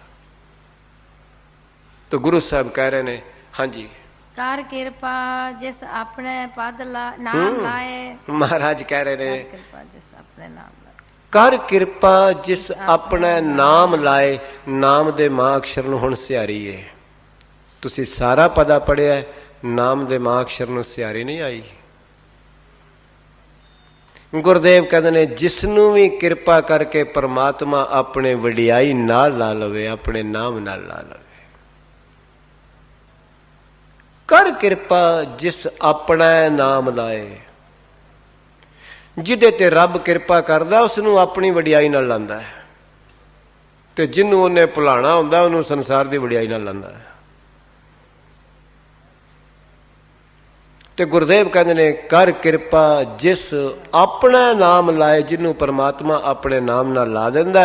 ਤਾਂ ਗੁਰੂ ਸਾਹਿਬ ਕਹਿ ਰਹੇ ਨੇ, ਹਾਂਜੀ, ਕਰ ਕਿਰਪਾ ਜਿਸ ਆਪਣੇ ਪਦ ਨਾਮ ਲਾਏ। ਮਹਾਰਾਜ ਕਹਿ ਰਹੇ ਨੇ, ਕਿਰਪਾ ਜਿਸ ਆਪਣੇ ਨਾਮ ਲਾਏ। ਕਰ ਕਿਰਪਾ ਜਿਸ ਆਪਣਾ ਨਾਮ ਲਾਏ। ਨਾਮ ਦੇ ਮਾਂ ਅਕਸ਼ਰ ਨੂੰ ਹੁਣ ਸਿਹਾਰੀਏ। ਤੁਸੀਂ ਸਾਰਾ ਪਦਾ ਪੜਿਆ, ਨਾਮ ਦੇ ਮਾਂ ਅਕਸ਼ਰ ਨੂੰ ਸਿਹਾਰੀ ਨਹੀਂ ਆਈ। ਗੁਰਦੇਵ ਕਹਿੰਦੇ ਨੇ, ਜਿਸ ਨੂੰ ਵੀ ਕਿਰਪਾ ਕਰਕੇ ਪਰਮਾਤਮਾ ਆਪਣੇ ਵਡਿਆਈ ਨਾਲ ਲਾ ਲਵੇ, ਆਪਣੇ ਨਾਮ ਨਾਲ ਲਾ ਲਵੇ। ਕਰ ਕਿਰਪਾ ਜਿਸ ਆਪਣਾ ਨਾਮ ਲਾਏ। ਜਿਹਦੇ ਤੇ ਰੱਬ ਕਿਰਪਾ ਕਰਦਾ ਉਸ ਨੂੰ ਆਪਣੀ ਵਡਿਆਈ ਨਾਲ ਲਾਂਦਾ ਹੈ, ਤੇ ਜਿਹਨੂੰ ਉਹਨੇ ਭੁਲਾਣਾ ਹੁੰਦਾ ਉਹਨੂੰ ਸੰਸਾਰ ਦੀ ਵਡਿਆਈ ਨਾਲ ਲਾਂਦਾ ਹੈ। ਤੇ ਗੁਰਦੇਵ ਕਹਿੰਦੇ ਨੇ, ਕਰ ਕਿਰਪਾ ਜਿਸ ਆਪਣਾ ਨਾਮ ਲਾਏ। ਜਿਹਨੂੰ ਪਰਮਾਤਮਾ ਆਪਣੇ ਨਾਮ ਨਾਲ ਲਾ ਦਿੰਦਾ,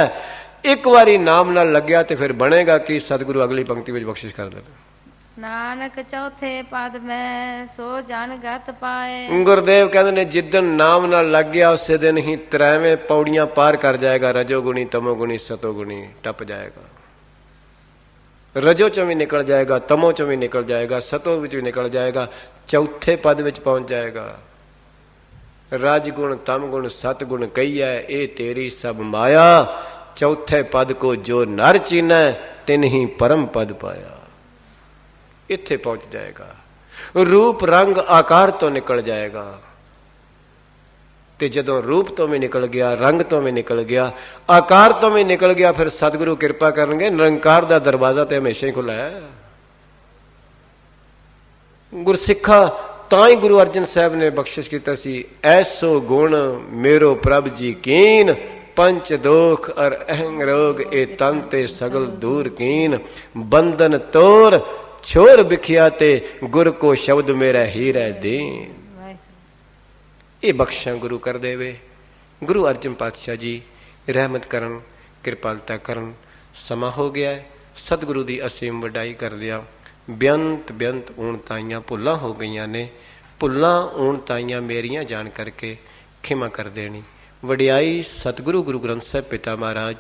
ਇੱਕ ਵਾਰੀ ਨਾਮ ਨਾਲ ਲੱਗਿਆ ਤੇ ਫਿਰ ਬਣੇਗਾ ਕਿ ਸਤਿਗੁਰੂ ਅਗਲੀ ਪੰਕਤੀ ਵਿੱਚ ਬਖਸ਼ਿਸ਼ ਕਰ ਦਿੰਦਾ। ਨਾਨਕ ਚੌਥੇ ਪਦ ਮੈਂ ਸੋ ਜਨ ਗਤ ਪਾਏ। ਗੁਰਦੇਵ ਕਹਿੰਦੇ ਨੇ, ਜਿੱਦਣ ਨਾਮ ਨਾਲ ਲੱਗ ਗਿਆ ਉਸੇ ਦਿਨ ਹੀ 93 ਪੌੜੀਆਂ ਪਾਰ ਕਰ ਜਾਏਗਾ। ਰਜੋਗੁਣੀ, ਤਮੋਗੁਣੀ, ਸਤੋਗੁਣੀ ਟੱਪ ਜਾਏਗਾ। ਰਜੋ ਚੋਂ ਵੀ ਨਿਕਲ ਜਾਏਗਾ, ਤਮੋ ਚੋਂ ਵੀ ਨਿਕਲ ਜਾਏਗਾ, ਸਤੋ ਵਿੱਚ ਵੀ ਨਿਕਲ ਜਾਏਗਾ, ਚੌਥੇ ਪਦ ਵਿੱਚ ਪਹੁੰਚ ਜਾਏਗਾ। ਰਜਗੁਣ, ਤਮਗੁਣ, ਸਤਗੁਣ ਕਹੀਐ ਇਹ ਤੇਰੀ ਸਭ ਮਾਇਆ। ਚੌਥੇ ਪਦ ਕੋ ਜੋ ਨਰ ਚੀਨੈ ਤਿਨ ਹੀ ਪਰਮ ਪਦ ਪਾਇਆ। ਇੱਥੇ ਪਹੁੰਚ ਜਾਏਗਾ। ਰੂਪ ਰੰਗ ਆਕਾਰ ਤੋਂ ਨਿਕਲ ਜਾਏਗਾ। ਤੇ ਜਦੋਂ ਰੂਪ ਤੋਂ ਵੀ ਨਿਕਲ ਗਿਆ, ਰੰਗ ਤੋਂ ਵੀ ਨਿਕਲ ਗਿਆ, ਆਕਾਰ ਤੋਂ ਵੀ ਨਿਕਲ ਗਿਆ, ਫਿਰ ਸਤਿਗੁਰੂ ਕਿਰਪਾ ਕਰਨਗੇ। ਨਿਰੰਕਾਰ ਦਾ ਦਰਵਾਜ਼ਾ ਤੇ ਹਮੇਸ਼ਾ ਹੀ ਖੁੱਲ੍ਹਾ ਹੈ। ਗੁਰਸਿੱਖਾ ਤਾਂ ਹੀ ਗੁਰੂ ਅਰਜਨ ਸਾਹਿਬ ਨੇ ਬਖਸ਼ਿਸ਼ ਕੀਤਾ ਸੀ, ਐਸੋ ਗੁਣ ਮੇਰੋ ਪ੍ਰਭ ਜੀ ਕੀਨ। ਪੰਚ ਦੋਖ ਅਰ ਅਹੰਗ ਰੋਗ ਇਹ ਤਨ ਤੇ ਸਗਲ ਦੂਰ ਕੀਨ। ਬੰਧਨ ਤੋਰ ਛੋਰ ਬਿਖਿਆ ਤੇ ਗੁਰ ਕੋ ਸ਼ਬਦ ਮੇਰਾ ਹੀਰਾ ਦੀਨ। ਇਹ ਬਖਸ਼ਾਂ ਗੁਰੂ ਕਰ ਦੇਵੇ। ਗੁਰੂ ਅਰਜਨ ਪਾਤਸ਼ਾਹ ਜੀ ਰਹਿਮਤ ਕਰਨ, ਕਿਰਪਾਲਤਾ ਕਰਨ। ਸਮਾਂ ਹੋ ਗਿਆ, ਸਤਿਗੁਰੂ ਦੀ ਅਸੀਮ ਵਡਾਈ ਕਰਦਿਆਂ ਬੇਅੰਤ ਬੇਅੰਤ ਊਣਤਾਈਆਂ ਭੁੱਲਾਂ ਹੋ ਗਈਆਂ ਨੇ। ਭੁੱਲਾਂ ਊਣਤਾਈਆਂ ਮੇਰੀਆਂ ਜਾਣ ਕਰਕੇ ਖਿਮਾ ਕਰ ਦੇਣੀ। ਵਡਿਆਈ ਸਤਿਗੁਰੂ ਗੁਰੂ ਗ੍ਰੰਥ ਸਾਹਿਬ ਪਿਤਾ ਮਹਾਰਾਜ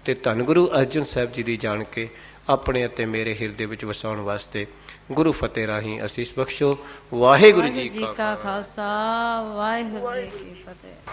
ਤੇ ਧੰਨ ਗੁਰੂ ਅਰਜਨ ਸਾਹਿਬ ਜੀ ਦੀ ਜਾਣ ਕੇ ਆਪਣੇ ਅਤੇ ਮੇਰੇ ਹਿਰਦੇ ਵਿੱਚ ਵਸਾਉਣ ਵਾਸਤੇ ਗੁਰੂ ਫਤਿਹ ਰਾਹੀਂ ਅਸੀਸ ਬਖਸ਼ੋ। ਵਾਹਿਗੁਰੂ ਜੀ ਕਾ ਖਾਲਸਾ, ਵਾਹਿਗੁਰੂ ਜੀ ਕੀ ਫਤਿਹ।